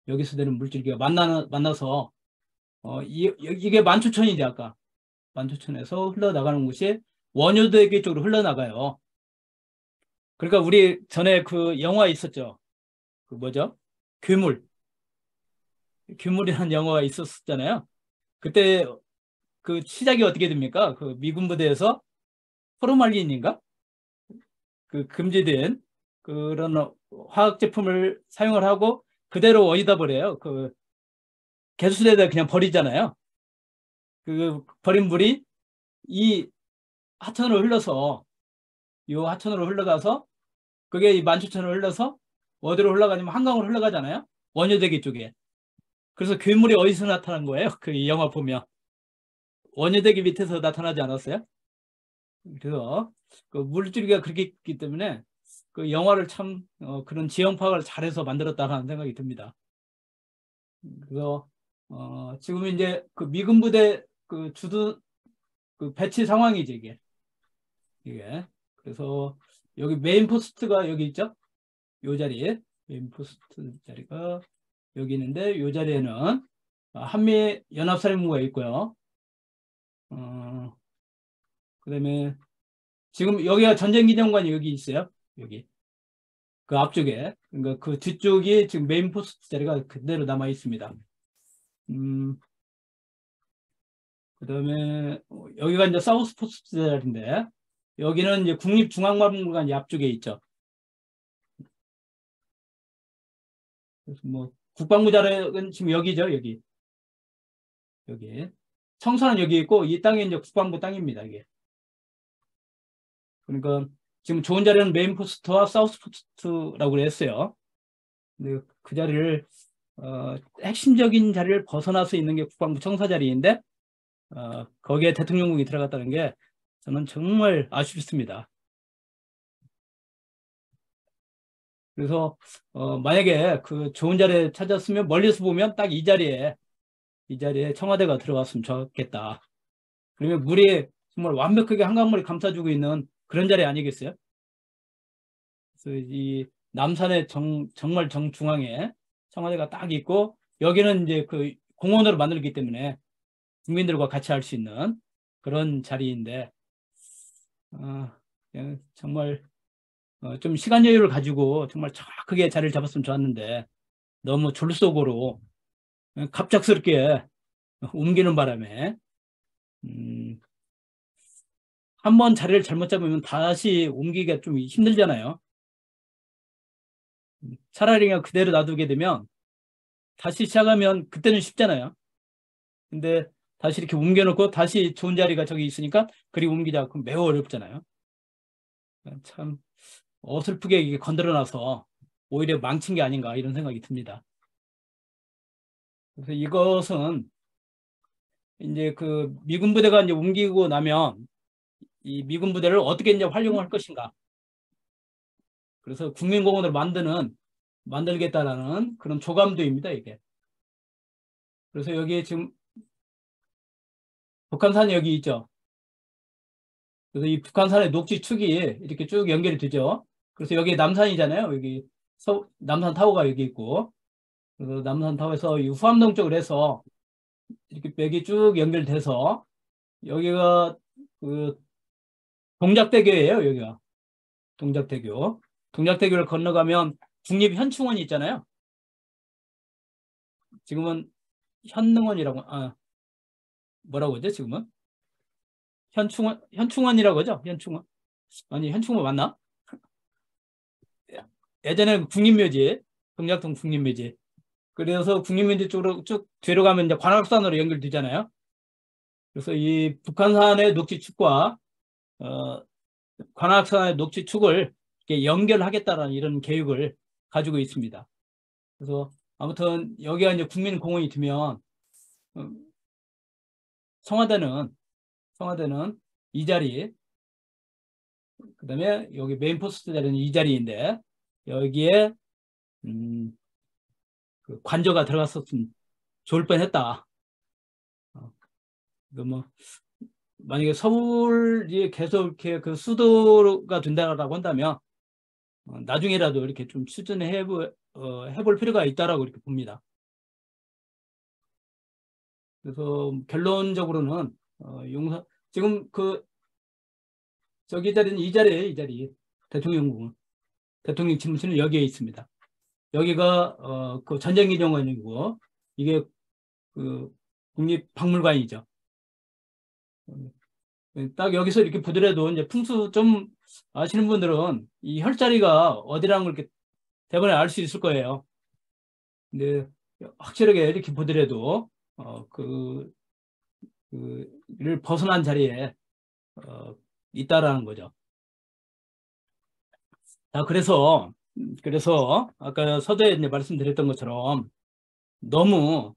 Speaker 1: 여기서 되는 물줄기가 만나서 이게 만초천이지. 아까 만초천에서 흘러나가는 곳이 원효대교 쪽으로 흘러나가요. 그러니까 우리 전에 그 영화 있었죠. 그 뭐죠? 괴물이라는 영화가 있었잖아요. 그때 그 시작이 어떻게 됩니까? 그 미군 부대에서 포르말린인가? 그 금지된 그런 화학 제품을 사용을 하고 그대로 어디다 버려요. 그 개수대에다 그냥 버리잖아요. 그 버린 물이 이 하천으로 흘러서 요 하천으로 흘러가서 그게 이 만주천으로 흘러서 어디로 흘러가냐면 한강으로 흘러가잖아요. 원효대교 쪽에. 그래서 괴물이 어디서 나타난 거예요? 그 영화 보면 원효대교 밑에서 나타나지 않았어요? 그래서 그 물줄기가 그렇게 있기 때문에 그 영화를 참 그런 지형 파악을 잘해서 만들었다 하는 생각이 듭니다. 그래서 지금 이제 그 미군 부대 그 주둔 그 배치 상황이지 이게. 그래서 여기 메인 포스트가 여기 있죠? 요 자리에 메인 포스트 자리가 여기 있는데 요 자리에는 한미 연합사령부가 있고요. 그다음에 지금 여기가 전쟁기념관이 여기 있어요. 여기 그 앞쪽에 그러니까 그 뒤쪽이 지금 메인 포스트 자리가 그대로 남아 있습니다. 그다음에 여기가 이제 사우스 포스트 자리인데 여기는 이제 국립중앙박물관 앞쪽에 있죠. 그래서 뭐 국방부 자료는 지금 여기죠, 여기. 청사는 여기 있고 이 땅이 이제 국방부 땅입니다, 이게. 그러니까 지금 좋은 자리는 메인 포스트와 사우스 포스트라고 했어요. 근데 그 자리를 핵심적인 자리를 벗어나서 있는 게 국방부 청사 자리인데 거기에 대통령궁이 들어갔다는 게 저는 정말 아쉽습니다. 그래서 만약에 그 좋은 자리에 찾았으면 멀리서 보면 딱 이 자리에 청와대가 들어갔으면 좋겠다. 그러면 물이 정말 완벽하게 한강물이 감싸주고 있는 그런 자리 아니겠어요? 그래서 이 남산의 정말 정중앙에 청와대가 딱 있고 여기는 이제 그 공원으로 만들기 때문에 국민들과 같이 할 수 있는 그런 자리인데 정말 좀 시간 여유를 가지고 정말 정확하게 자리를 잡았으면 좋았는데 너무 졸속으로 갑작스럽게 옮기는 바람에 한번 자리를 잘못 잡으면 다시 옮기기가 좀 힘들잖아요. 차라리 그냥 그대로 놔두게 되면 다시 시작하면 그때는 쉽잖아요. 근데 다시 이렇게 옮겨놓고 다시 좋은 자리가 저기 있으니까 그리 옮기자 그럼 매우 어렵잖아요. 참 어설프게 이게 건드려놔서 오히려 망친 게 아닌가 이런 생각이 듭니다. 그래서 이것은 이제 그 미군 부대가 이제 옮기고 나면 이 미군 부대를 어떻게 이제 활용할 것인가. 그래서 국민공원을 만들겠다라는 그런 조감도입니다, 이게. 그래서 여기에 지금 북한산이 여기 있죠. 그래서 이 북한산의 녹지축이 이렇게 쭉 연결이 되죠. 그래서 여기 남산이잖아요. 여기 남산 타워가 여기 있고, 그래서 남산 타워에서 이 후암동 쪽으로 해서 이렇게 벽이 쭉 연결돼서 여기가 그 동작대교예요. 여기가 동작대교. 동작대교를 건너가면 국립현충원이 있잖아요. 지금은 현능원이라고 뭐라고 하죠? 지금은 현충원이라고 하죠. 현충원. 아니 현충원 맞나? 예전에는 국립묘지, 동작동 국립묘지. 그래서 국립묘지 쪽으로 쭉 뒤로 가면 이제 관악산으로 연결되잖아요. 그래서 이 북한산의 녹지축과 관악산의 녹지축을 이렇게 연결하겠다라는 이런 계획을 가지고 있습니다. 그래서 아무튼 여기가 이제 국민공원이 되면 청와대는 이 자리, 그다음에 여기 메인 포스트 자리는 이 자리인데 여기에 그 관저가 들어갔었으면 좋을 뻔했다. 뭐 만약에 서울이 계속 이렇게 그 수도가 된다라고 한다면 나중에라도 이렇게 좀 추진해 해볼 필요가 있다라고 이렇게 봅니다. 그래서 결론적으로는 용산 지금 그 저기 자리는 이 자리 대통령궁 대통령 집무실은 여기에 있습니다. 여기가 그 전쟁기념관이고 이게 그 국립박물관이죠. 딱 여기서 이렇게 보더라도 이제 풍수 좀 아시는 분들은 이 혈자리가 어디라는 걸 이렇게 대번에 알 수 있을 거예요. 근데 확실하게 이렇게 보더라도 를 벗어난 자리에 있다라는 거죠. 자, 그래서 아까 서두에 이제 말씀드렸던 것처럼 너무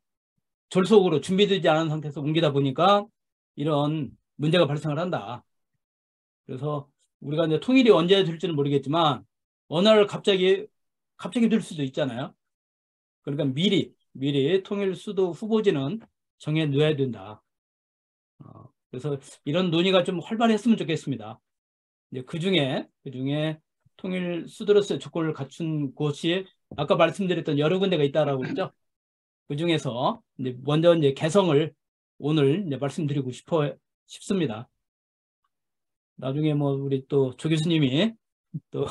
Speaker 1: 졸속으로 준비되지 않은 상태에서 옮기다 보니까 이런 문제가 발생을 한다. 그래서 우리가 이제 통일이 언제 될지는 모르겠지만 어느 날 갑자기 될 수도 있잖아요. 그러니까 미리 통일 수도 후보지는 정해 놓아야 된다. 그래서 이런 논의가 좀 활발했으면 좋겠습니다. 이제 그 중에 통일 수도로서의 조건을 갖춘 곳이 아까 말씀드렸던 여러 군데가 있다라고 그랬죠. 그 중에서 이제 먼저 이제 개성을 오늘 이제 말씀드리고 싶습니다. 나중에 뭐 우리 또 조 교수님이 또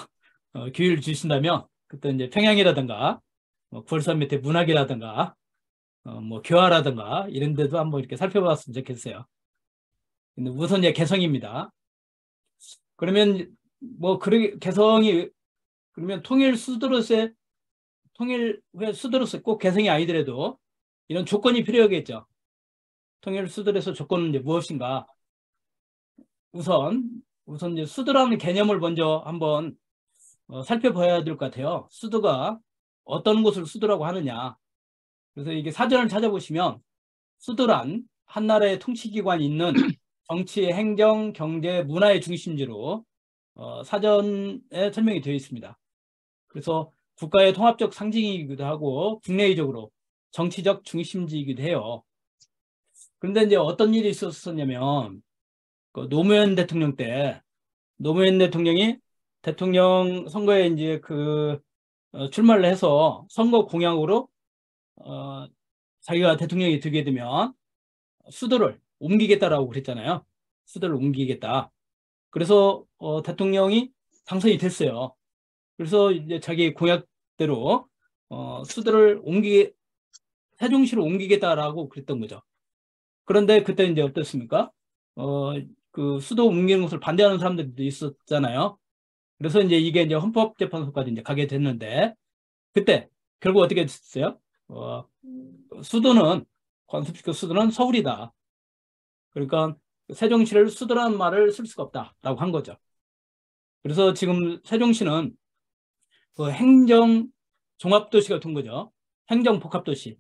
Speaker 1: 기회를 주신다면 그때 이제 평양이라든가 뭐 9.13 밑에 문학이라든가 뭐 교화라든가 이런 데도 한번 이렇게 살펴봤으면 좋겠어요. 근데 우선 이제 개성입니다. 그러면 뭐 개성이 그러면 통일 후에 수도로서 꼭 개성이 아니더라도 이런 조건이 필요하겠죠. 통일 수도로서 조건은 이제 무엇인가? 우선 이제 수도라는 개념을 먼저 한번 살펴봐야 될 것 같아요. 수도가 어떤 곳을 수도라고 하느냐. 그래서 이게 사전을 찾아보시면 수도란 한 나라의 통치기관이 있는 정치, 행정, 경제, 문화의 중심지로 사전에 설명이 되어 있습니다. 그래서 국가의 통합적 상징이기도 하고 국내적으로 정치적 중심지이기도 해요. 그런데 이제 어떤 일이 있었냐면 노무현 대통령 때 노무현 대통령이 대통령 선거에 이제 출마를 해서 선거 공약으로 자기가 대통령이 되게 되면 수도를 옮기겠다라고 그랬잖아요. 수도를 옮기겠다. 그래서 대통령이 당선이 됐어요. 그래서 이제 자기 공약대로 수도를 세종시로 옮기겠다라고 그랬던 거죠. 그런데 그때 이제 어떻습니까? 그 수도 옮기는 것을 반대하는 사람들도 있었잖아요. 그래서 이게 이제 헌법재판소까지 이제 가게 됐는데 그때 결국 어떻게 됐어요? 관습시켜 수도는 서울이다. 그러니까 세종시를 수도라는 말을 쓸 수가 없다라고 한 거죠. 그래서 지금 세종시는 행정 종합도시가 된 거죠. 행정 복합도시.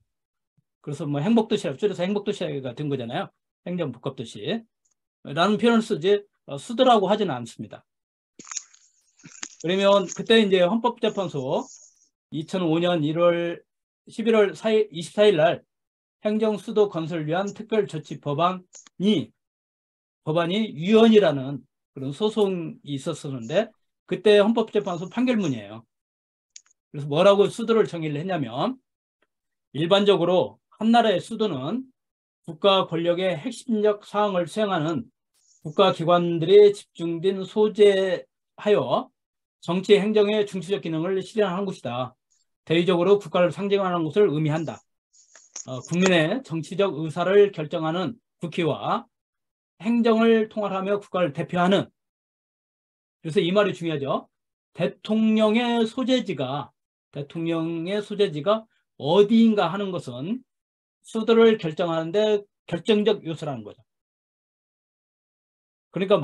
Speaker 1: 그래서 뭐 행복도시라고 줄여서 행복도시가 된 거잖아요. 행정 복합도시. 라는 표현을 쓰지 수도라고 하지는 않습니다. 그러면 그때 이제 헌법재판소 2005년 11월 24일 날 행정수도 건설을 위한 특별조치 법안이 위헌이라는 그런 소송이 있었었는데 그때 헌법재판소 판결문이에요. 그래서 뭐라고 수도를 정의를 했냐면 일반적으로 한 나라의 수도는 국가 권력의 핵심적 사항을 수행하는 국가기관들이 집중된 소재하여 정치 행정의 중추적 기능을 실현하는 곳이다. 대의적으로 국가를 상징하는 것을 의미한다. 국민의 정치적 의사를 결정하는 국회와 행정을 통할하며 국가를 대표하는, 그래서 이 말이 중요하죠. 대통령의 소재지가 어디인가 하는 것은 수도를 결정하는데 결정적 요소라는 거죠. 그러니까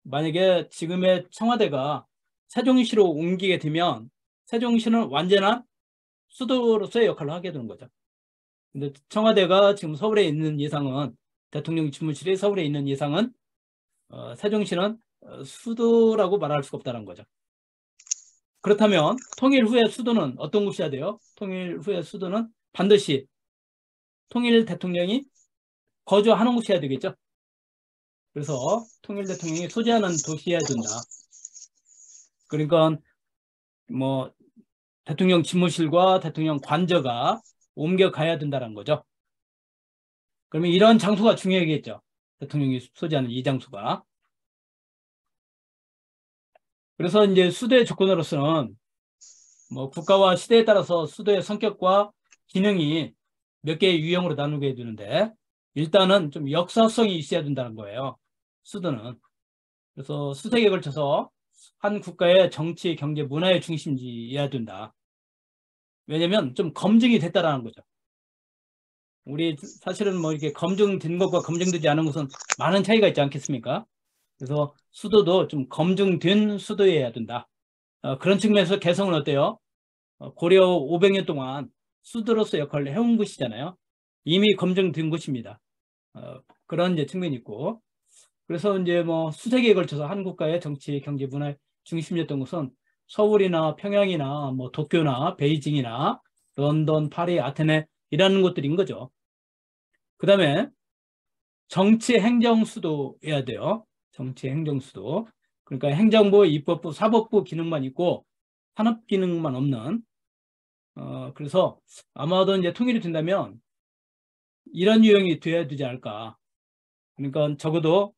Speaker 1: 만약에 지금의 청와대가 세종시로 옮기게 되면 세종시는 완전한 수도로서의 역할을 하게 되는 거죠. 근데 청와대가 지금 서울에 있는 이상은, 대통령 집무실이 서울에 있는 이상은 세종시는 수도라고 말할 수가 없다는 거죠. 그렇다면 통일 후에 수도는 어떤 곳이어야 돼요? 통일 후에 수도는 반드시 통일 대통령이 거주하는 곳이어야 되겠죠. 그래서 통일 대통령이 소재하는 도시여야 된다. 그러니까 뭐 대통령 집무실과 대통령 관저가 옮겨가야 된다는 거죠. 그러면 이런 장소가 중요하겠죠. 대통령이 소재하는 이 장소가. 그래서 이제 수도의 조건으로서는 뭐 국가와 시대에 따라서 수도의 성격과 기능이 몇 개의 유형으로 나누게 되는데 일단은 좀 역사성이 있어야 된다는 거예요. 수도는. 그래서 수세기에 걸쳐서 한 국가의 정치, 경제, 문화의 중심지여야 된다. 왜냐면 좀 검증이 됐다라는 거죠. 우리 사실은 뭐 이렇게 검증된 것과 검증되지 않은 것은 많은 차이가 있지 않겠습니까? 그래서 수도도 좀 검증된 수도여야 된다. 그런 측면에서 개성은 어때요? 고려 500년 동안 수도로서 역할을 해온 곳이잖아요. 이미 검증된 곳입니다. 그런 이제 측면이 있고, 그래서 이제 뭐 수세기에 걸쳐서 한 국가의 정치, 경제, 문화의 중심이었던 것은 서울이나 평양이나 뭐 도쿄나 베이징이나 런던, 파리, 아테네 이라는 곳들인 거죠. 그 다음에 정치 행정 수도여야 돼요. 정치 행정 수도. 그러니까 행정부, 입법부, 사법부 기능만 있고 산업 기능만 없는. 그래서 아마도 이제 통일이 된다면 이런 유형이 돼야 되지 않을까. 그러니까 적어도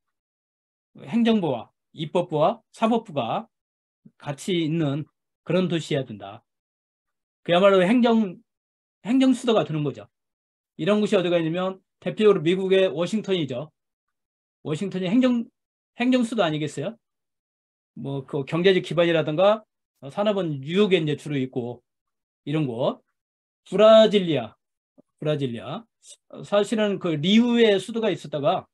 Speaker 1: 행정부와 입법부와 사법부가 같이 있는 그런 도시여야 된다. 그야말로 행정 수도가 되는 거죠. 이런 곳이 어디가 있냐면 대표적으로 미국의 워싱턴이죠. 워싱턴이 행정 수도 아니겠어요? 뭐 그 경제적 기반이라든가 산업은 뉴욕에 이제 주로 있고 이런 곳. 브라질리아. 사실은 그 리우의 수도가 있었다가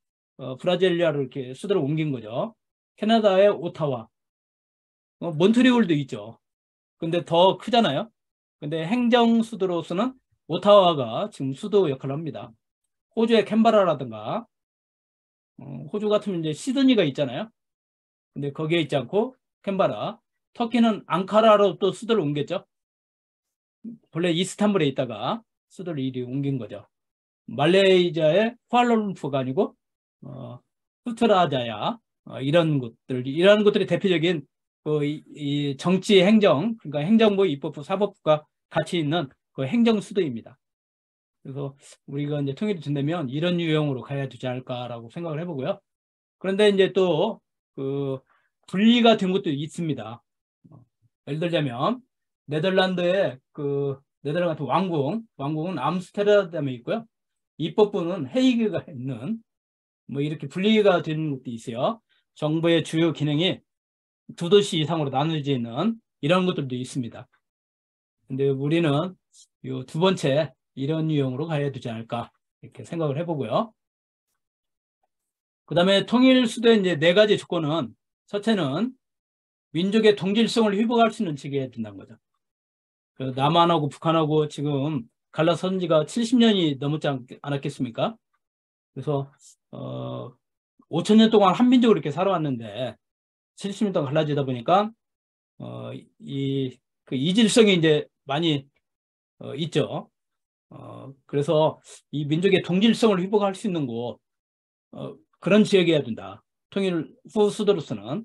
Speaker 1: 브라질리아로 이렇게 수도를 옮긴 거죠. 캐나다의 오타와, 몬트리올도 있죠. 근데 더 크잖아요. 근데 행정 수도로서는 오타와가 지금 수도 역할을 합니다. 호주의 캔버라라든가, 호주 같으면 이제 시드니가 있잖아요. 근데 거기에 있지 않고 캔버라. 터키는 앙카라로 또 수도를 옮겼죠. 본래 이스탄불에 있다가 수도를 이리 옮긴 거죠. 말레이시아의 쿠알라룸푸르가 아니고 푸트라자야, 이런 것들이 대표적인 이 정치 행정, 그러니까 행정부, 입법부, 사법부가 같이 있는 그 행정 수도입니다. 그래서 우리가 이제 통일이 된다면 이런 유형으로 가야 되지 않을까라고 생각을 해보고요. 그런데 이제 또 그 분리가 된 것도 있습니다. 예를 들자면 네덜란드의 그 네덜란드 왕궁은 암스테르담에 있고요. 입법부는 헤이그가 있는 뭐 이렇게 분리가 되는 것도 있어요. 정부의 주요 기능이 두 도시 이상으로 나눠져 있는 이런 것들도 있습니다. 근데 우리는 요 두 번째 이런 유형으로 가야 되지 않을까 이렇게 생각을 해보고요. 그 다음에 통일 수도의 이제 네 가지 조건은, 첫째는 민족의 동질성을 회복할 수 있는 체계가 된다는 거죠. 그 남한하고 북한하고 지금 갈라선 지가 70년이 넘었지 않았겠습니까? 그래서 5천 년 동안 한민족으로 이렇게 살아왔는데 70년 동안 갈라지다 보니까 그 이질성이 이제 많이 있죠. 그래서 이 민족의 동질성을 회복할 수 있는 곳, 그런 지역이어야 된다. 통일 후 수도로서는.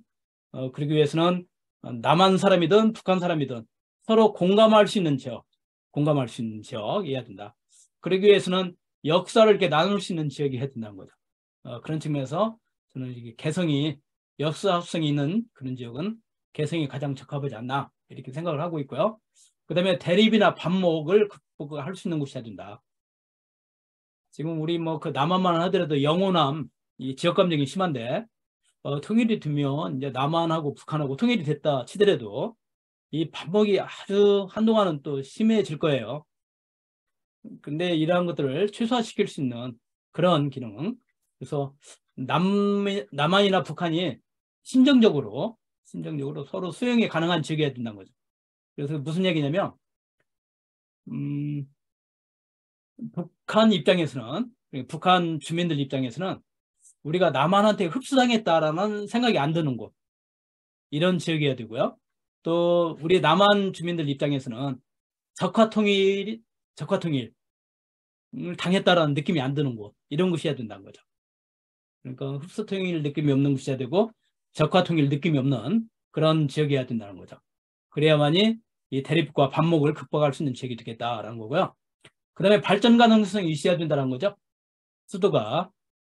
Speaker 1: 그러기 위해서는 남한 사람이든 북한 사람이든 서로 공감할 수 있는 지역이어야 된다. 그러기 위해서는 역사를 이렇게 나눌 수 있는 지역이 해야 된다는 거죠. 그런 측면에서 저는 이게 개성이, 역사성이 있는 그런 지역은 개성이 가장 적합하지 않나 이렇게 생각을 하고 있고요. 그 다음에 대립이나 반목을 극복할 수 있는 곳이어야 된다. 지금 우리 뭐 그 남한만 하더라도 영호남 이 지역 감정이 심한데 통일이 되면 이제 남한하고 북한하고 통일이 됐다 치더라도 이 반목이 아주 한동안은 또 심해질 거예요. 근데 이러한 것들을 최소화시킬 수 있는 그런 기능. 그래서 남한이나 북한이 심정적으로 서로 수용이 가능한 지역이어야 된다는 거죠. 그래서 무슨 얘기냐면 북한 입장에서는, 북한 주민들 입장에서는 우리가 남한한테 흡수당했다라는 생각이 안 드는 곳, 이런 지역이어야 되고요. 또 우리 남한 주민들 입장에서는 적화통일 당했다라는 느낌이 안 드는 곳, 이런 곳이어야 된다는 거죠. 그러니까 흡수통일 느낌이 없는 곳이어야 되고 적화통일 느낌이 없는 그런 지역이어야 된다는 거죠. 그래야만이 이 대립과 반목을 극복할 수 있는 지역이 되겠다라는 거고요. 그 다음에 발전 가능성이 있어야 된다는 거죠. 수도가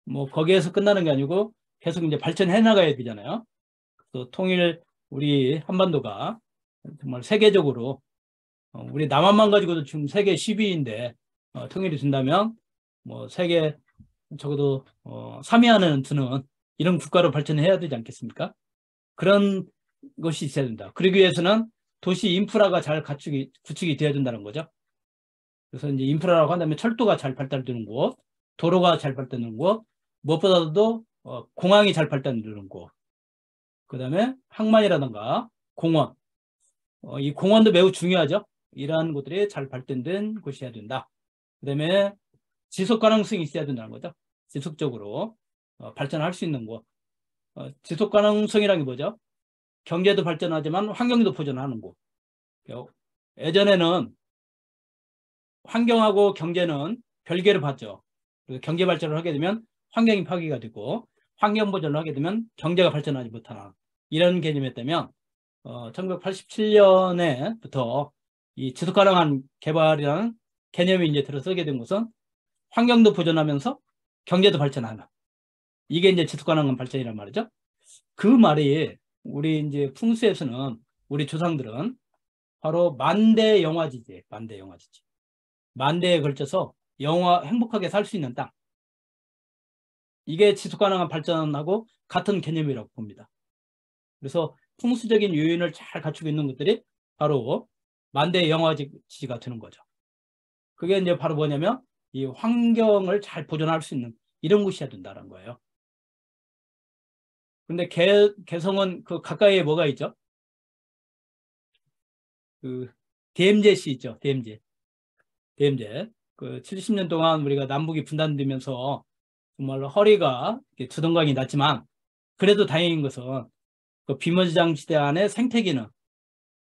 Speaker 1: 뭐 거기에서 끝나는 게 아니고 계속 이제 발전해 나가야 되잖아요. 또 통일, 우리 한반도가 정말 세계적으로 우리 남한만 가지고도 지금 세계 10위인데 통일이 된다면 뭐 세계 적어도 3위 안에는 드는 이런 국가로 발전해야 되지 않겠습니까? 그런 것이 있어야 된다. 그러기 위해서는 도시 인프라가 잘 구축이 되어야 된다는 거죠. 그래서 이제 인프라라고 한다면 철도가 잘 발달되는 곳, 도로가 잘 발달되는 곳, 무엇보다도 공항이 잘 발달되는 곳, 그 다음에 항만이라든가 공원, 이 공원도 매우 중요하죠. 이러한 곳들이 잘 발전된 곳이어야 된다. 그 다음에 지속 가능성이 있어야 된다는 거죠. 지속적으로 발전할 수 있는 곳. 지속 가능성이라는 게 뭐죠? 경제도 발전하지만 환경도 보존하는 곳. 예전에는 환경하고 경제는 별개로 봤죠. 그래서 경제 발전을 하게 되면 환경이 파괴가 되고 환경 보존을 하게 되면 경제가 발전하지 못하는 이런 개념이었다면 1987년에부터 이 지속 가능한 개발이라는 개념이 이제 들어서게 된 것은 환경도 보존하면서 경제도 발전하는 이게 이제 지속 가능한 발전이란 말이죠. 그 말이 우리 이제 풍수에서는 우리 조상들은 바로 만대 영화지지, 만대 영화지지. 만대에 걸쳐서 행복하게 살 수 있는 땅. 이게 지속 가능한 발전하고 같은 개념이라고 봅니다. 그래서 풍수적인 요인을 잘 갖추고 있는 것들이 바로 만대 영화지가 되는 거죠. 그게 이제 바로 뭐냐면 이 환경을 잘 보존할 수 있는 이런 곳이어야 된다는 거예요. 근데 개성은 그 가까이에 뭐가 있죠? 그 DMZ씨 있죠. DMZ. 그 70년 동안 우리가 남북이 분단되면서 정말로 허리가 두동강이 났지만 그래도 다행인 것은 그 비머지장 지대 안에 생태계는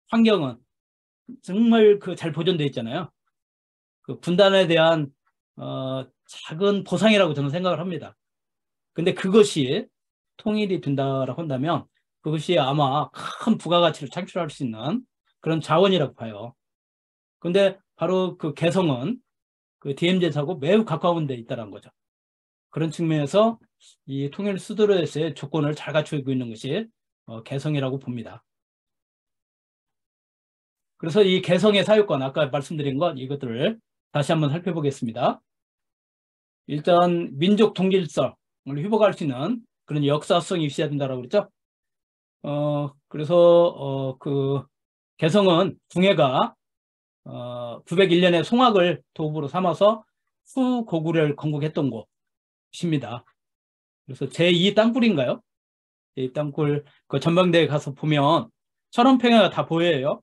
Speaker 1: 환경은 정말 그 잘 보존되어 있잖아요. 그 분단에 대한 작은 보상이라고 저는 생각을 합니다. 근데 그것이 통일이 된다라고 한다면 그것이 아마 큰 부가가치를 창출할 수 있는 그런 자원이라고 봐요. 근데 바로 그 개성은 그 DMZ하고 매우 가까운 데 있다는 거죠. 그런 측면에서 이 통일 수도로에서의 조건을 잘 갖추고 있는 것이 개성이라고 봅니다. 그래서 이 개성의 사유권, 아까 말씀드린 것 이것들을 다시 한번 살펴보겠습니다. 일단 민족 동질성을 회복할 수 있는 그런 역사성이 있어야 된다고 그랬죠. 그래서 그 개성은 궁예가 901년에 송악을 도읍으로 삼아서 후고구려를 건국했던 곳입니다. 그래서 제2 땅굴인가요? 이 땅굴 그 전망대에 가서 보면 천원평야가 다 보여요.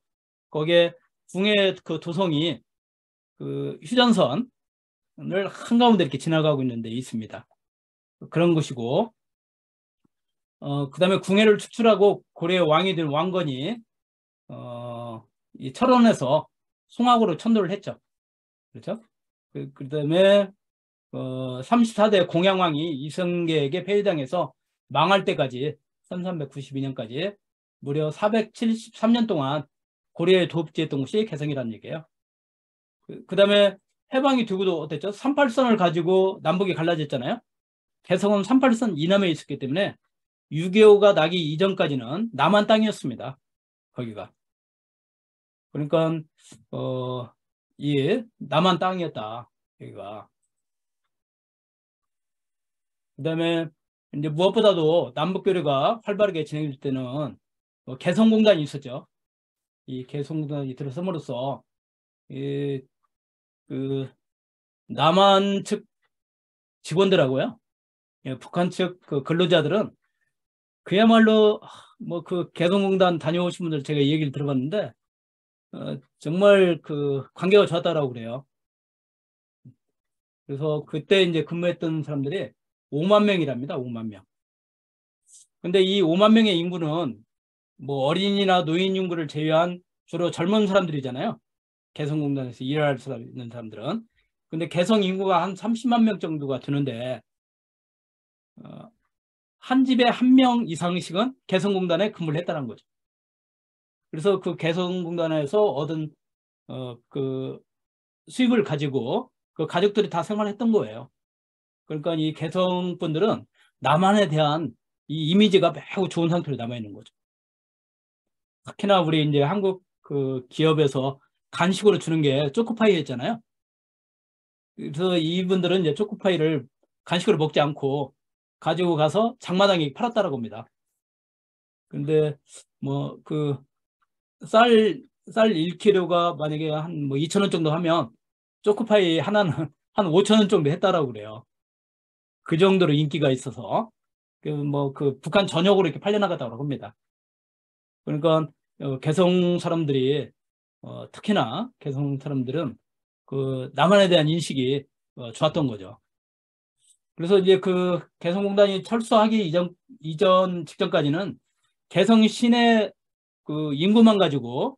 Speaker 1: 거기에 궁예 그 도성이 그 휴전선을 한가운데 이렇게 지나가고 있는 데 있습니다. 그런 곳이고 그 다음에 궁예를 축출하고 고려의 왕이 된 왕건이 이 철원에서 송악으로 천도를 했죠. 그렇죠? 그 다음에 34대 공양왕이 이성계에게 폐위당해서 망할 때까지 1392년까지 무려 473년 동안 고려에 도읍지했던 곳이 개성이라는 얘기예요. 그 다음에 해방이 되고도 어땠죠? 38선을 가지고 남북이 갈라졌잖아요. 개성은 38선 이남에 있었기 때문에 6.25가 나기 이전까지는 남한 땅이었습니다. 거기가. 그러니까 이 남한 땅이었다. 여기가. 그 다음에 이제 무엇보다도 남북교류가 활발하게 진행될 때는 개성공단이 있었죠. 이 개성공단이 들어섬으로써 그 남한 측 직원들하고요, 북한 측 그 근로자들은 그야말로 뭐 그 개성공단 다녀오신 분들 제가 얘기를 들어봤는데 정말 그 관계가 좋았다라고 그래요. 그래서 그때 이제 근무했던 사람들이 5만 명이랍니다. 5만 명. 근데 이 5만 명의 인구는 뭐 어린이나 노인 인구를 제외한 주로 젊은 사람들이잖아요. 개성공단에서 일할 수 있는 사람들은. 근데 개성 인구가 한 30만 명 정도가 되는데 한 집에 한 명 이상씩은 개성공단에 근무를 했다는 거죠. 그래서 그 개성공단에서 얻은 그 수입을 가지고 그 가족들이 다 생활했던 거예요. 그러니까 이 개성분들은 남한에 대한 이 이미지가 매우 좋은 상태로 남아있는 거죠. 특히나 우리 이제 한국 그 기업에서 간식으로 주는 게 초코파이였잖아요. 그래서 이분들은 이제 초코파이를 간식으로 먹지 않고 가지고 가서 장마당에 팔았다라고 합니다. 근데 뭐 그 쌀 1kg가 만약에 한 뭐 2,000원 정도 하면 초코파이 하나는 한 5,000원 정도 했다라고 그래요. 그 정도로 인기가 있어서 그 북한 전역으로 이렇게 팔려나갔다고 합니다. 그러니까 개성 사람들이 특히나 개성 사람들은 그 남한에 대한 인식이 좋았던 거죠. 그래서 이제 그 개성공단이 철수하기 이전 직전까지는 개성 시내 그 인구만 가지고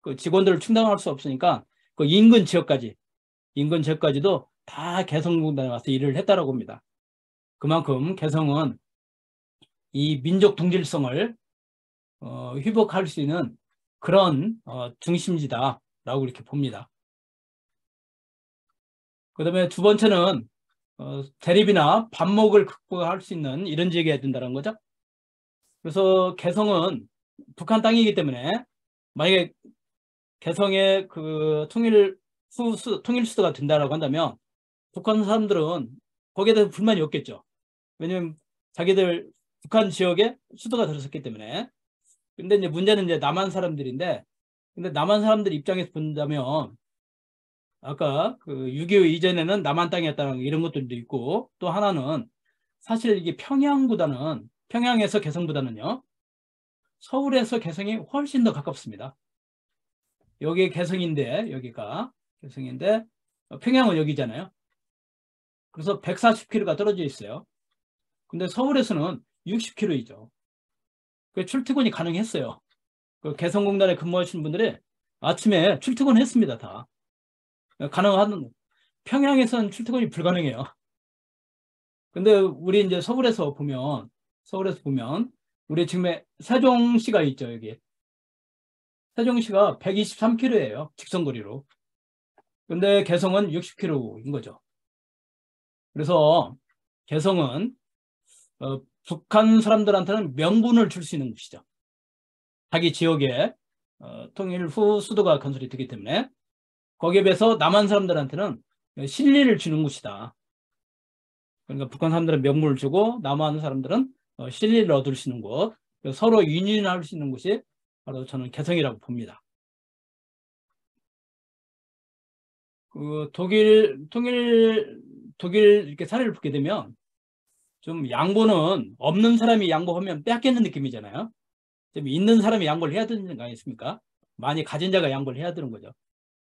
Speaker 1: 그 직원들을 충당할 수 없으니까 그 인근 지역까지도 다 개성공단에 와서 일을 했다라고 합니다. 그만큼 개성은 이 민족 동질성을 회복할 수 있는 그런 중심지다라고 이렇게 봅니다. 그 다음에 두 번째는 대립이나 반목을 극복할 수 있는 이런 지역이어야 된다는 거죠. 그래서 개성은 북한 땅이기 때문에 만약에 개성의 그 통일 수도가 된다라고 한다면 북한 사람들은 거기에 대해서 불만이 없겠죠. 왜냐하면 자기들 북한 지역에 수도가 들어섰기 때문에. 근데 이제 문제는 이제 남한 사람들인데, 근데 남한 사람들 입장에서 본다면 아까 그 6.25 이전에는 남한 땅이었다는 이런 것들도 있고, 또 하나는 사실 이게 평양에서 개성보다는요, 서울에서 개성이 훨씬 더 가깝습니다. 여기 개성인데, 여기가 개성인데 평양은 여기잖아요. 그래서 140km가 떨어져 있어요. 근데 서울에서는 60km이죠. 출퇴근이 가능했어요. 그 개성공단에 근무하시는 분들이 아침에 출퇴근했습니다. 다 가능한. 평양에서는 출퇴근이 불가능해요. 근데 우리 이제 서울에서 보면 우리 지금 세종시가 있죠. 여기 세종시가 123km예요. 직선거리로. 근데 개성은 60km인 거죠. 그래서 개성은 북한 사람들한테는 명분을 줄 수 있는 곳이죠. 자기 지역에 통일 후 수도가 건설이 되기 때문에 거기에 비해서 남한 사람들한테는 실리를 주는 곳이다. 그러니까 북한 사람들은 명분을 주고 남한 사람들은 실리를 얻을 수 있는 곳, 서로 윈윈할 수 있는 곳이 바로 저는 개성이라고 봅니다. 그 독일 이렇게 사례를 보게 되면 좀 양보는 없는 사람이 양보하면 빼앗기는 느낌이잖아요. 좀 있는 사람이 양보를 해야 되는 거 아니겠습니까? 많이 가진 자가 양보를 해야 되는 거죠.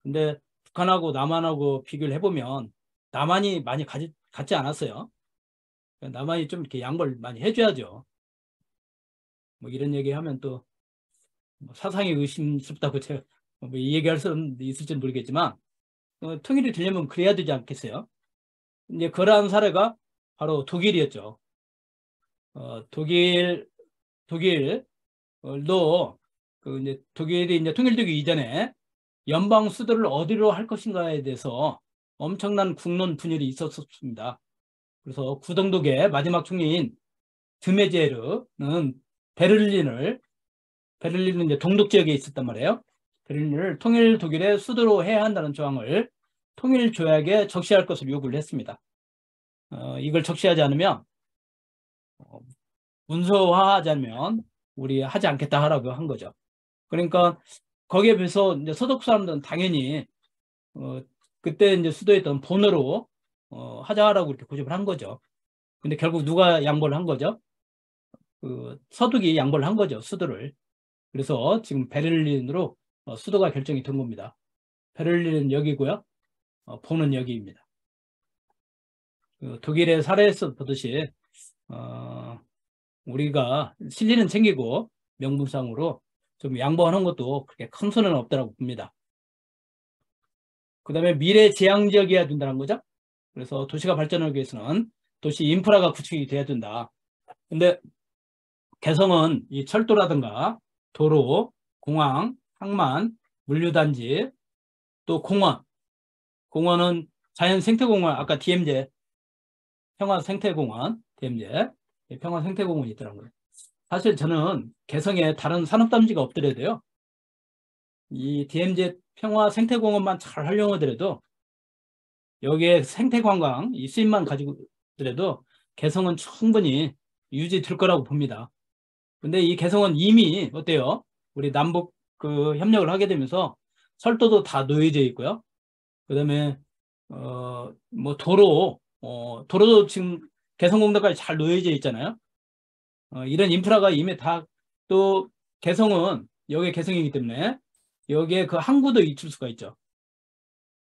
Speaker 1: 근데 북한하고 남한하고 비교를 해보면 남한이 많이 갖지 않았어요. 남한이 좀 이렇게 양보를 많이 해줘야죠. 뭐 이런 얘기하면 또 사상이 의심스럽다고 제가 뭐 얘기할 사람 있을지는 모르겠지만 통일이 되려면 그래야 되지 않겠어요? 이제 그러한 사례가 바로 독일이었죠. 독일도 이제 독일이 이제 통일되기 이전에 연방 수도를 어디로 할 것인가에 대해서 엄청난 국론 분열이 있었습니다. 그래서 구동독의 마지막 총리인 드메제르는 베를린은 이제 동독 지역에 있었단 말이에요. 베를린을 통일 독일의 수도로 해야 한다는 조항을 통일 조약에 적시할 것을 요구를 했습니다. 이걸 적시하지 않으면 문서화하지 않으면 우리 하지 않겠다 하라고 한 거죠. 그러니까 거기에 비해서 이제 서독 사람들은 당연히 그때 이제 수도였던 본으로 하자라고 이렇게 고집을 한 거죠. 근데 결국 누가 양보를 한 거죠? 그 서독이 양보를 한 거죠, 수도를. 그래서 지금 베를린으로 수도가 결정이 된 겁니다. 베를린은 여기고요, 본은 여기입니다. 그 독일의 사례에서 보듯이 우리가 실리는 챙기고 명분상으로 좀 양보하는 것도 그렇게 큰 손해는 없다고 봅니다. 그 다음에 미래 지향적이어야 된다는 거죠. 그래서 도시가 발전하기 위해서는 도시 인프라가 구축이 돼야 된다. 근데 개성은 이 철도라든가 도로, 공항, 항만, 물류단지, 또 공원은 자연생태공원, 아까 DMZ 평화생태공원, DMZ 평화생태공원이 있더라고요. 사실 저는 개성에 다른 산업단지가 없더라도요, 이 DMZ 평화생태공원만 잘 활용하더라도 여기에 생태관광 이 수입만 가지고 하더라도 개성은 충분히 유지될 거라고 봅니다. 근데 이 개성은 이미 어때요? 우리 남북 그 협력을 하게 되면서 철도도 다 놓여져 있고요. 그다음에 뭐 도로도 지금 개성공단까지 잘 놓여져 있잖아요. 이런 인프라가 이미 다, 또 개성은 여기에 개성이기 때문에 여기에 그 항구도 있을 수가 있죠.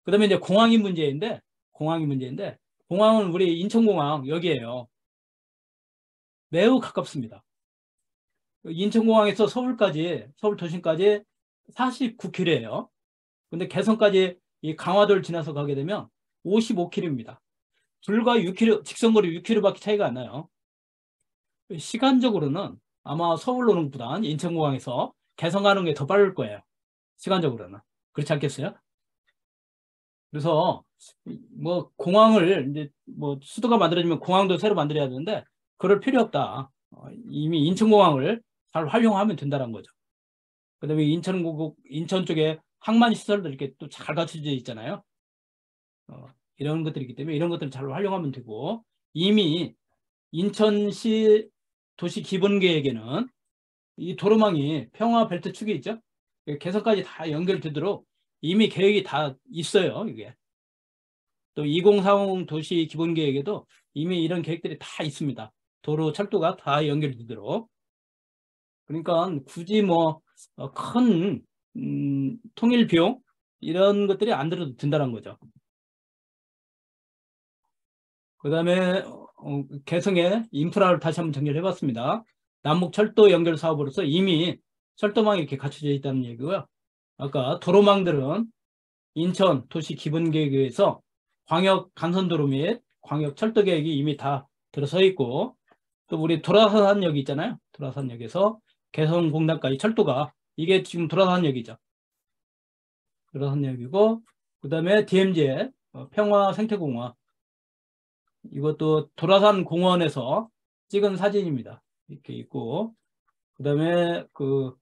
Speaker 1: 그다음에 이제 공항이 문제인데 공항은 우리 인천공항 여기에요. 매우 가깝습니다. 인천공항에서 서울 도심까지 49km예요. 근데 개성까지 이 강화도를 지나서 가게 되면 55km입니다. 불과 6km, 직선거리 6km밖에 차이가 안 나요. 시간적으로는 아마 서울 오는 것보다 인천공항에서 개성 가는 게 더 빠를 거예요. 시간적으로는. 그렇지 않겠어요? 그래서 뭐 공항을 이제 뭐 수도가 만들어지면 공항도 새로 만들어야 되는데 그럴 필요 없다. 이미 인천공항을 잘 활용하면 된다는 거죠. 그다음에 인천 쪽에 항만 시설들 이렇게 또 잘 갖춰져 있잖아요. 이런 것들이 있기 때문에 이런 것들을 잘 활용하면 되고, 이미 인천시 도시 기본 계획에는 이 도로망이 평화 벨트 축이 있죠. 개성까지 다 연결되도록 이미 계획이 다 있어요. 이게 또 2040 도시 기본 계획에도 이미 이런 계획들이 다 있습니다. 도로 철도가 다 연결되도록. 그러니까 굳이 뭐 큰 통일 비용 이런 것들이 안 들어도 된다는 거죠. 그 다음에 개성의 인프라를 다시 한번 정리를 해봤습니다. 남북 철도 연결 사업으로서 이미 철도망이 이렇게 갖춰져 있다는 얘기고요. 아까 도로망들은 인천 도시 기본 계획에서 광역 간선도로 및 광역 철도 계획이 이미 다 들어서 있고, 또 우리 도라산역이 있잖아요. 도라산역에서 개성공단까지 철도가, 이게 지금 도라산역이죠. 도라산역이고, 그 다음에 DMZ 평화생태공원, 이것도 도라산 공원에서 찍은 사진입니다. 이렇게 있고, 그 다음에 그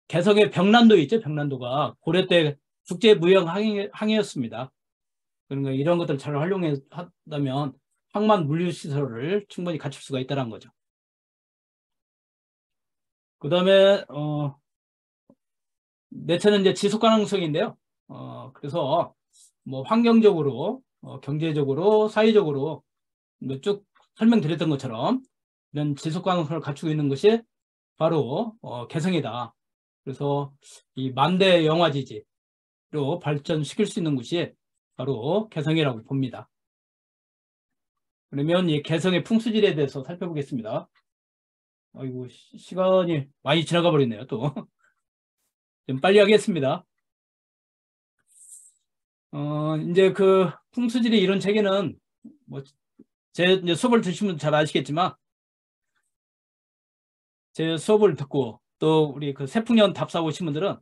Speaker 1: 개성의 벽난도 있죠. 벽난도가 고려 때 국제무역 항해였습니다. 그러니까 이런 것들 잘 활용한다면 항만 물류시설을 충분히 갖출 수가 있다는 거죠. 그 다음에 내체는 이제 지속 가능성인데요. 그래서 뭐 환경적으로, 경제적으로, 사회적으로 쭉 설명드렸던 것처럼 이런 지속 가능성을 갖추고 있는 것이 바로 개성이다. 그래서 이 만대 영화지지로 발전시킬 수 있는 곳이 바로 개성이라고 봅니다. 그러면 이 개성의 풍수지리에 대해서 살펴보겠습니다. 아이고, 시간이 많이 지나가 버렸네요. 또 좀 빨리 하겠습니다. 이제 그 풍수지리 이론 체계는 뭐 제 이제 수업을 들으시면 잘 아시겠지만, 제 수업을 듣고 또 우리 그 세풍년 답사 오신 분들은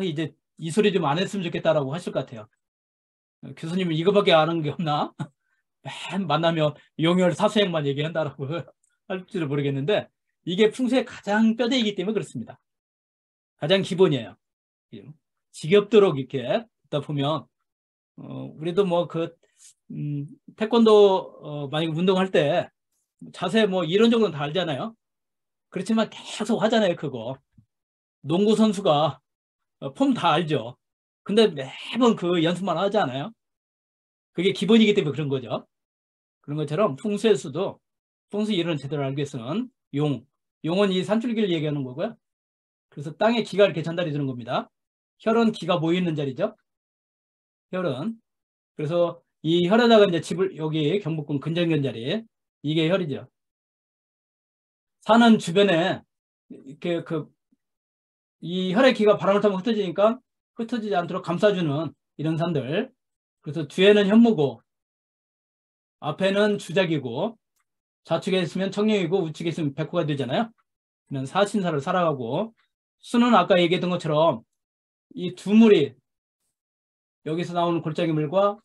Speaker 1: 이제 이 소리 좀 안 했으면 좋겠다라고 하실 것 같아요. 교수님은 이거밖에 아는 게 없나? 맨 만나면 용열 사수행만 얘기한다라고 할지도 모르겠는데, 이게 풍수의 가장 뼈대이기 때문에 그렇습니다. 가장 기본이에요. 지겹도록 이렇게 듣다 보면 우리도 뭐 태권도 만약에 운동할 때 자세 뭐 이론적으로는 다 알잖아요. 그렇지만 계속 하잖아요. 그거 농구 선수가 폼 다 알죠. 근데 매번 그 연습만 하지 않아요? 그게 기본이기 때문에 그런 거죠. 그런 것처럼 풍수에서도 풍수 이론을 제대로 알기 위해서는 용은 이 산줄기를 얘기하는 거고요. 그래서 땅에 기가 이렇게 전달이 되는 겁니다. 혈은 기가 모이는 자리죠. 혈은. 그래서 이 혈에다가 이제 집을, 여기 경복궁 근정견 자리, 이게 혈이죠. 산은 주변에 이렇게 이 혈의 기가 바람을 타면 흩어지니까 흩어지지 않도록 감싸주는 이런 산들. 그래서 뒤에는 현무고, 앞에는 주작이고, 좌측에 있으면 청룡이고 우측에 있으면 백호가 되잖아요. 이런 사신사를 살아가고, 수는 아까 얘기했던 것처럼 이 두 물이, 여기서 나오는 골짜기물과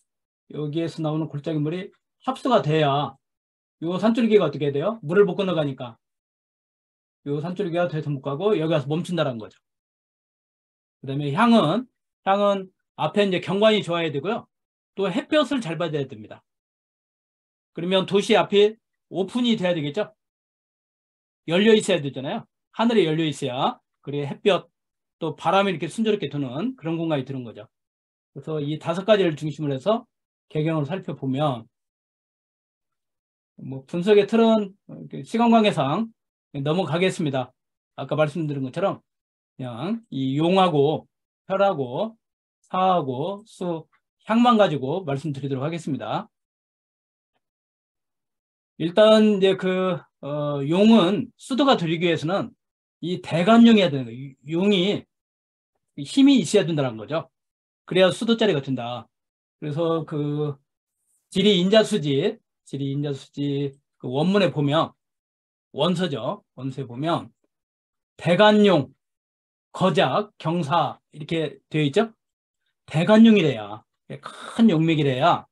Speaker 1: 여기에서 나오는 골짜기물이 합수가 돼야 요 산줄기가 어떻게 돼요? 물을 못 건너가니까 요 산줄기가 돼서 못 가고 여기 와서 멈춘다는 거죠. 그 다음에 향은 앞에 이제 경관이 좋아야 되고요. 또 햇볕을 잘 받아야 됩니다. 그러면 도시 앞이 오픈이 돼야 되겠죠? 열려 있어야 되잖아요. 하늘이 열려 있어야 그래 햇볕 또 바람이 이렇게 순조롭게 도는 그런 공간이 드는 거죠. 그래서 이 5가지를 중심으로 해서 개경을 살펴보면 뭐 분석의 틀은 시간 관계상 넘어가겠습니다. 아까 말씀드린 것처럼 그냥 이 용하고 혈하고 사하고 수, 향만 가지고 말씀드리도록 하겠습니다. 일단 이제 용은 수도가 들이기 위해서는 이 대관용이어야 되는 거예요. 용이 힘이 있어야 된다는 거죠. 그래야 수도자리가 된다. 그래서 지리인자수지 그 원문에 보면 원서죠. 원서에 보면 대관용, 거작, 경사 이렇게 되어 있죠. 대관용이래야 큰 용맥이래야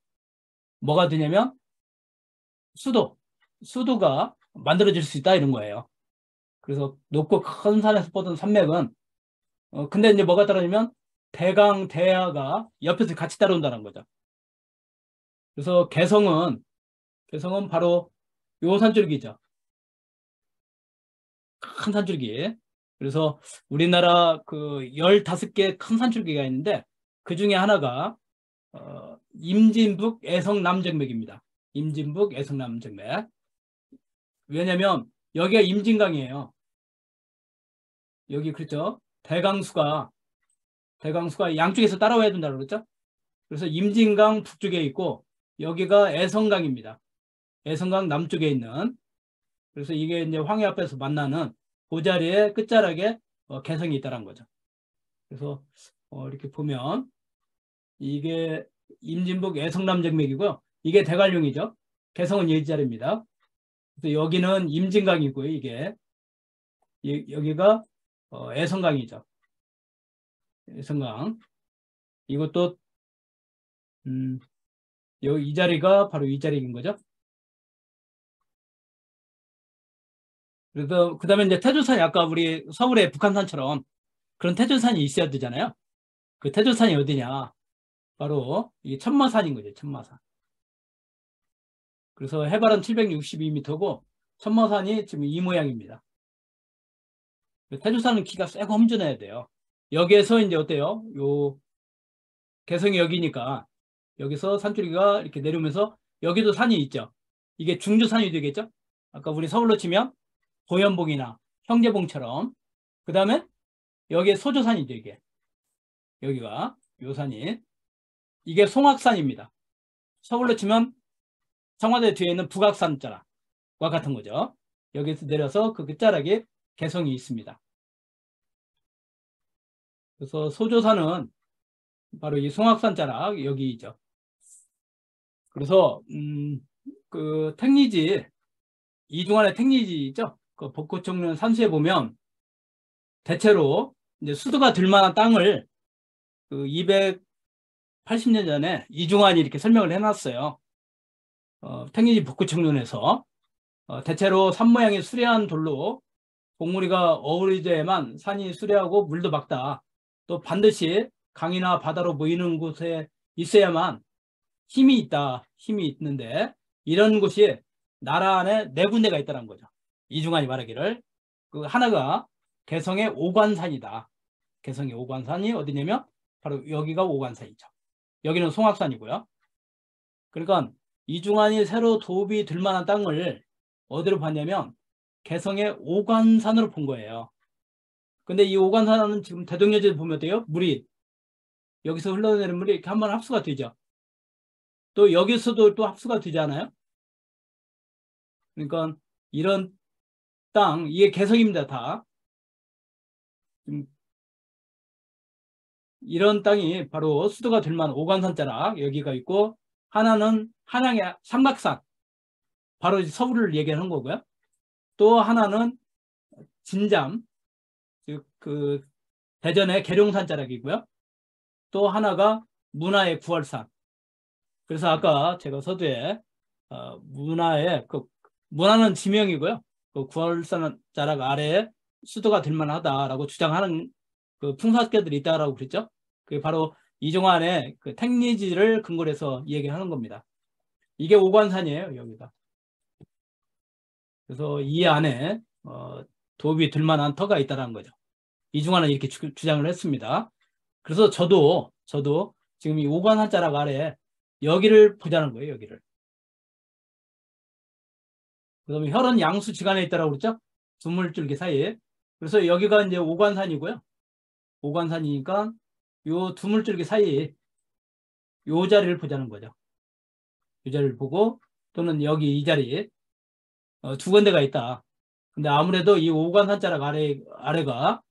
Speaker 1: 뭐가 되냐면 수도가 만들어질 수 있다 이런 거예요. 그래서 높고 큰 산에서 뻗은 산맥은 근데 이제 뭐가 따라오면 대강, 대하가 옆에서 같이 따라온다는 거죠. 그래서 개성은 바로 요 산줄기죠. 큰 산줄기. 그래서 우리나라 15개 큰 산줄기가 있는데 그 중에 하나가 임진북 애성남정맥입니다. 임진북 애성남정맥. 왜냐면 여기가 임진강이에요. 여기 그렇죠. 대강수가 양쪽에서 따라와야 된다고 그랬죠. 그래서 임진강 북쪽에 있고 여기가 애성강입니다. 애성강 남쪽에 있는. 그래서 이게 이제 황해 앞에서 만나는 그 자리에 끝자락에 개성이 있다는 거죠. 그래서 이렇게 보면 이게 임진북 애성남정맥이고요. 이게 대관령이죠. 개성은 이 자리입니다. 그래서 여기는 임진강이고요. 이게 여기가 애성강이죠. 애성강. 이것도 이 자리가 바로 이 자리인 거죠. 그래서 그다음에 이제 태조산이 아까 우리 서울의 북한산처럼 그런 태조산이 있어야 되잖아요. 그 태조산이 어디냐? 바로 이 천마산인 거죠. 천마산. 그래서 해발은 762m고 천마산이 지금 이 모양입니다. 태조산은 키가 세고 험준해야 돼요. 여기에서 이제 어때요? 요 개성이 여기니까 여기서 산줄기가 이렇게 내려오면서 여기도 산이 있죠. 이게 중주산이 되겠죠. 아까 우리 서울로 치면 보현봉이나 형제봉처럼. 그 다음에 여기에 소조산이죠. 이게 여기가 요 산이 이게 송악산입니다. 서울로 치면 청와대 뒤에 있는 북악산 자락과 같은 거죠. 여기서 내려서 그 끝자락에 개성이 있습니다. 그래서 소조산은 바로 이 송악산 자락 여기죠. 그래서 그 택리지 이중환의 택리지 있죠. 그 벚꽃청년 산수에 보면 대체로 이제 수도가 들 만한 땅을 280년 전에 이중환이 이렇게 설명을 해놨어요. 택리지 벚꽃청년에서 대체로 산 모양이 수려한 돌로 곡무리가 어우러져야만 산이 수려하고 물도 맑다. 또 반드시 강이나 바다로 모이는 곳에 있어야만 힘이 있다. 힘이 있는데 이런 곳이 나라 안에 4군데가 있다는 거죠. 이중환이 말하기를 그 하나가 개성의 오관산이다. 개성의 오관산이 어디냐면 바로 여기가 오관산이죠. 여기는 송악산이고요. 그러니까 이중환이 새로 도읍이 들 만한 땅을 어디로 봤냐면 개성의 오관산으로 본 거예요. 근데 이 오관산은 지금 대동여제를 보면 어때요? 물이 여기서 흘러내리는 물이 이렇게 한번 합수가 되죠. 또 여기서도 또 합수가 되지 않아요? 그러니까 이런 땅, 이게 개성입니다. 다. 이런 땅이 바로 수도가 될 만한 오관산 자락 여기가 있고 하나는 한양의 삼각산 바로 서울을 얘기하는 거고요. 또 하나는 진잠 즉 대전의 계룡산 자락이고요. 또 하나가 문화의 구월산. 그래서 아까 제가 서두에 문화는 지명이고요. 그 구월산 자락 아래에 수도가 될 만하다라고 주장하는 그 풍사학자들이 있다라고 그랬죠. 그게 바로 이종환의 그 택리지를 근거로 해서 얘기하는 겁니다. 이게 오관산이에요, 여기가. 그래서 이 안에 도읍이 들만한 터가 있다는 거죠. 이중환은 이렇게 주장을 했습니다. 그래서 저도 지금 이 오관산자락 아래 여기를 보자는 거예요, 여기를. 그다음에 혈은 양수 지간에 있다라고 그랬죠? 두물줄기 사이에. 그래서 여기가 이제 오관산이고요. 오관산이니까 요 두물줄기 사이에 요 자리를 보자는 거죠. 이 자리를 보고 또는 여기 이 자리에 두 군데가 있다. 근데 아무래도 이 오관산자락 아래가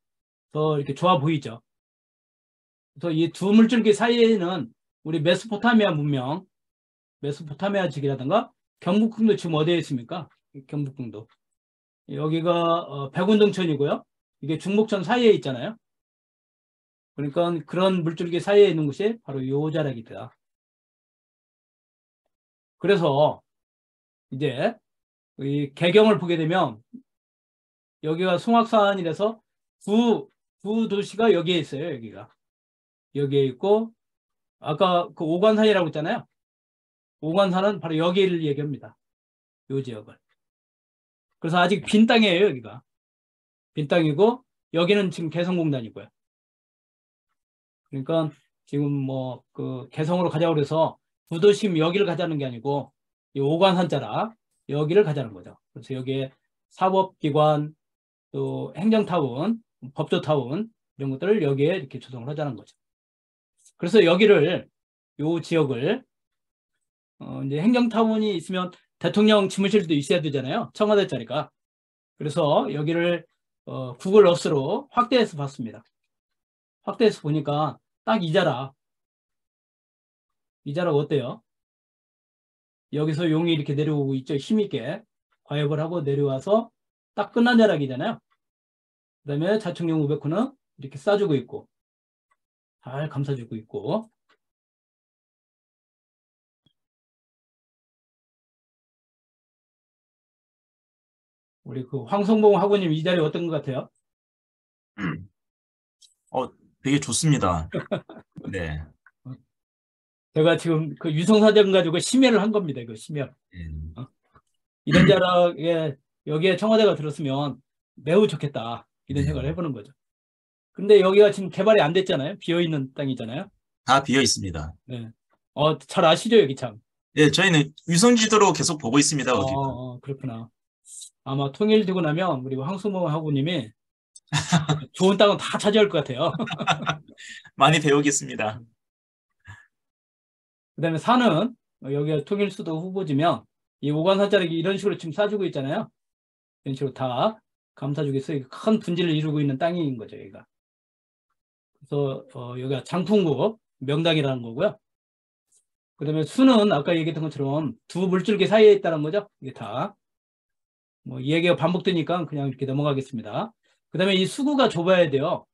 Speaker 1: 더 이렇게 좋아 보이죠. 그래서 이 두 물줄기 사이에는 우리 메소포타미아 문명, 메소포타미아 지기라든가 경북궁도 지금 어디에 있습니까? 경북궁도. 여기가 백운동천이고요. 이게 중목천 사이에 있잖아요. 그러니까 그런 물줄기 사이에 있는 곳이 바로 요 자락이다. 그래서 이제 이 개경을 보게 되면 여기가 송악산이라서 구 도시가 여기에 있어요. 여기에 있고 아까 그 오관산이라고 했잖아요. 오관산은 바로 여기를 얘기합니다. 요 지역을. 그래서 아직 빈 땅이에요. 여기가 빈 땅이고 여기는 지금 개성공단이고요. 그러니까 지금 뭐 그 개성으로 가자고 그래서 부도심 여기를 가자는 게 아니고 이 오관산자락 여기를 가자는 거죠. 그래서 여기에 사법기관 또 행정타운, 법조타운 이런 것들을 여기에 이렇게 조성을 하자는 거죠. 그래서 여기를 요 지역을 이제 행정타운이 있으면 대통령 집무실도 있어야 되잖아요. 청와대 자리가. 그래서 여기를 구글 어스로 확대해서 봤습니다. 확대해서 보니까 딱 이 자락 어때요? 여기서 용이 이렇게 내려오고 있죠. 힘있게 과협을 하고 내려와서 딱 끝난 자락이잖아요. 그 다음에 자충령 우백호는 이렇게 싸주고 있고 잘 감싸주고 있고 우리 그 황성봉 학우님 이 자리 어떤 것 같아요?
Speaker 3: 되게 좋습니다. 네.
Speaker 1: 제가 지금 그 유성사정 가지고 심혈을 한 겁니다. 이거 심혈. 이런 자락에 여기에 청와대가 들었으면 매우 좋겠다. 이런 생각을 해보는 거죠. 근데 여기가 지금 개발이 안 됐잖아요. 비어있는 땅이잖아요.
Speaker 3: 다 비어 있습니다.
Speaker 1: 네. 잘 아시죠, 여기 참.
Speaker 3: 네, 저희는 위성지도로 계속 보고 있습니다.
Speaker 1: 그렇구나. 아마 통일되고 나면 우리 황승범 학우님이 좋은 땅은 다 차지할 것 같아요.
Speaker 3: 많이 배우겠습니다.
Speaker 1: 그다음에 산은 여기가 통일수도 후보지면 이 오관산자락이 이런 식으로 지금 싸주고 있잖아요. 이런 식으로 다 감싸주고 있어요. 큰 분지를 이루고 있는 땅인 거죠, 여기가. 그래서 여기가 장풍구 명당이라는 거고요. 그다음에 수는 아까 얘기했던 것처럼 두 물줄기 사이에 있다는 거죠. 이게 다. 뭐 이 얘기가 반복되니까 그냥 이렇게 넘어가겠습니다. 그다음에 이 수구가 좁아야 돼요.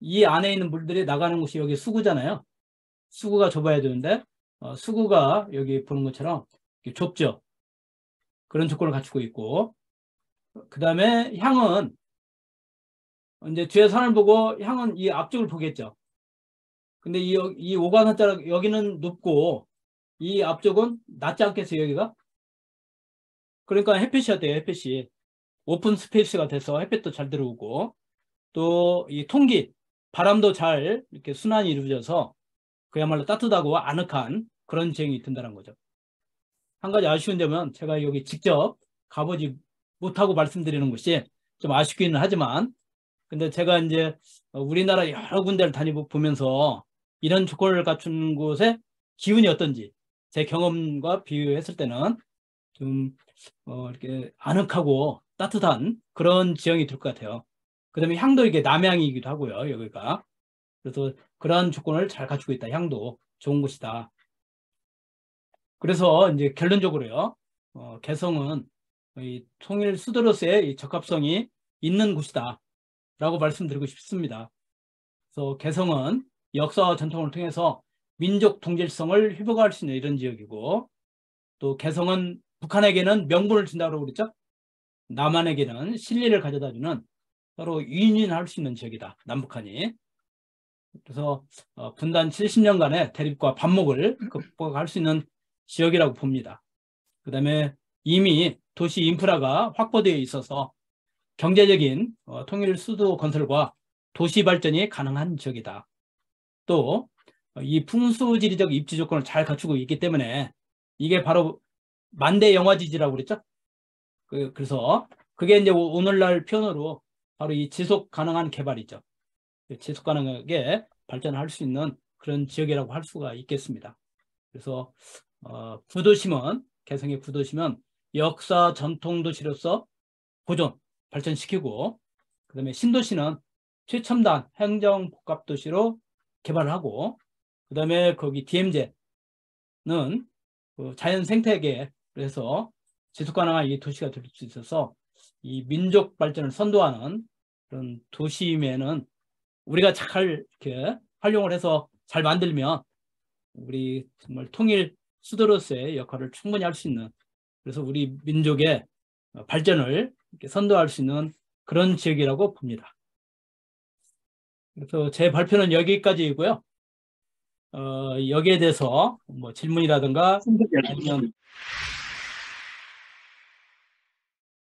Speaker 1: 이 안에 있는 물들이 나가는 곳이 여기 수구잖아요. 수구가 좁아야 되는데 수구가 여기 보는 것처럼 좁죠. 그런 조건을 갖추고 있고 그다음에 향은 이제 뒤에 산을 보고 향은 이 앞쪽을 보겠죠. 근데 이 오관산자락 여기는 높고 이 앞쪽은 낮지 않겠어요, 여기가? 그러니까 햇빛이 어때요, 햇빛이. 오픈 스페이스가 돼서 햇빛도 잘 들어오고 또 이 통기, 바람도 잘 이렇게 순환이 이루어져서 그야말로 따뜻하고 아늑한 그런 지형이 든다는 거죠. 한 가지 아쉬운 점은 제가 여기 직접 가보지 못하고 말씀드리는 것이 좀 아쉽기는 하지만 근데 제가 이제 우리나라 여러 군데를 다니보면서 이런 조건을 갖춘 곳의 기운이 어떤지 제 경험과 비교했을 때는 좀 이렇게 아늑하고 따뜻한 그런 지형이 될 것 같아요. 그 다음에 향도 이게 남향이기도 하고요, 여기가. 그래서 그러한 조건을 잘 갖추고 있다. 향도 좋은 곳이다. 그래서 이제 결론적으로요, 개성은 이 통일 수도로서의 이 적합성이 있는 곳이다. 라고 말씀드리고 싶습니다. 그래서 개성은 역사와 전통을 통해서 민족 동질성을 회복할 수 있는 이런 지역이고 또 개성은 북한에게는 명분을 준다고 그랬죠. 남한에게는 신리를 가져다주는 서로 윈윈할 수 있는 지역이다. 남북한이. 그래서 분단 70년간의 대립과 반목을 극복할 수 있는 지역이라고 봅니다. 그다음에 이미 도시 인프라가 확보되어 있어서 경제적인 통일 수도 건설과 도시 발전이 가능한 지역이다. 또 이 풍수지리적 입지 조건을 잘 갖추고 있기 때문에 이게 바로 만대 영화지지라고 그랬죠. 그래서 그게 이제 오늘날 표현으로 바로 이 지속 가능한 개발이죠. 지속 가능하게 발전할 수 있는 그런 지역이라고 할 수가 있겠습니다. 그래서 구도심은, 개성의 구도심은 역사 전통 도시로서 보존, 발전시키고, 그 다음에 신도시는 최첨단 행정 복합 도시로 개발을 하고, 그 다음에 거기 DMZ는 그 자연 생태계에서 지속 가능한 이 도시가 될 수 있어서 이 민족 발전을 선도하는 그런 도심에는 우리가 잘 이렇게 활용을 해서 잘 만들면 우리 정말 통일 수도로서의 역할을 충분히 할 수 있는, 그래서 우리 민족의 발전을 이렇게 선도할 수 있는 그런 지역이라고 봅니다. 그래서 제 발표는 여기까지이고요. 여기에 대해서 뭐 질문이라든가 아니면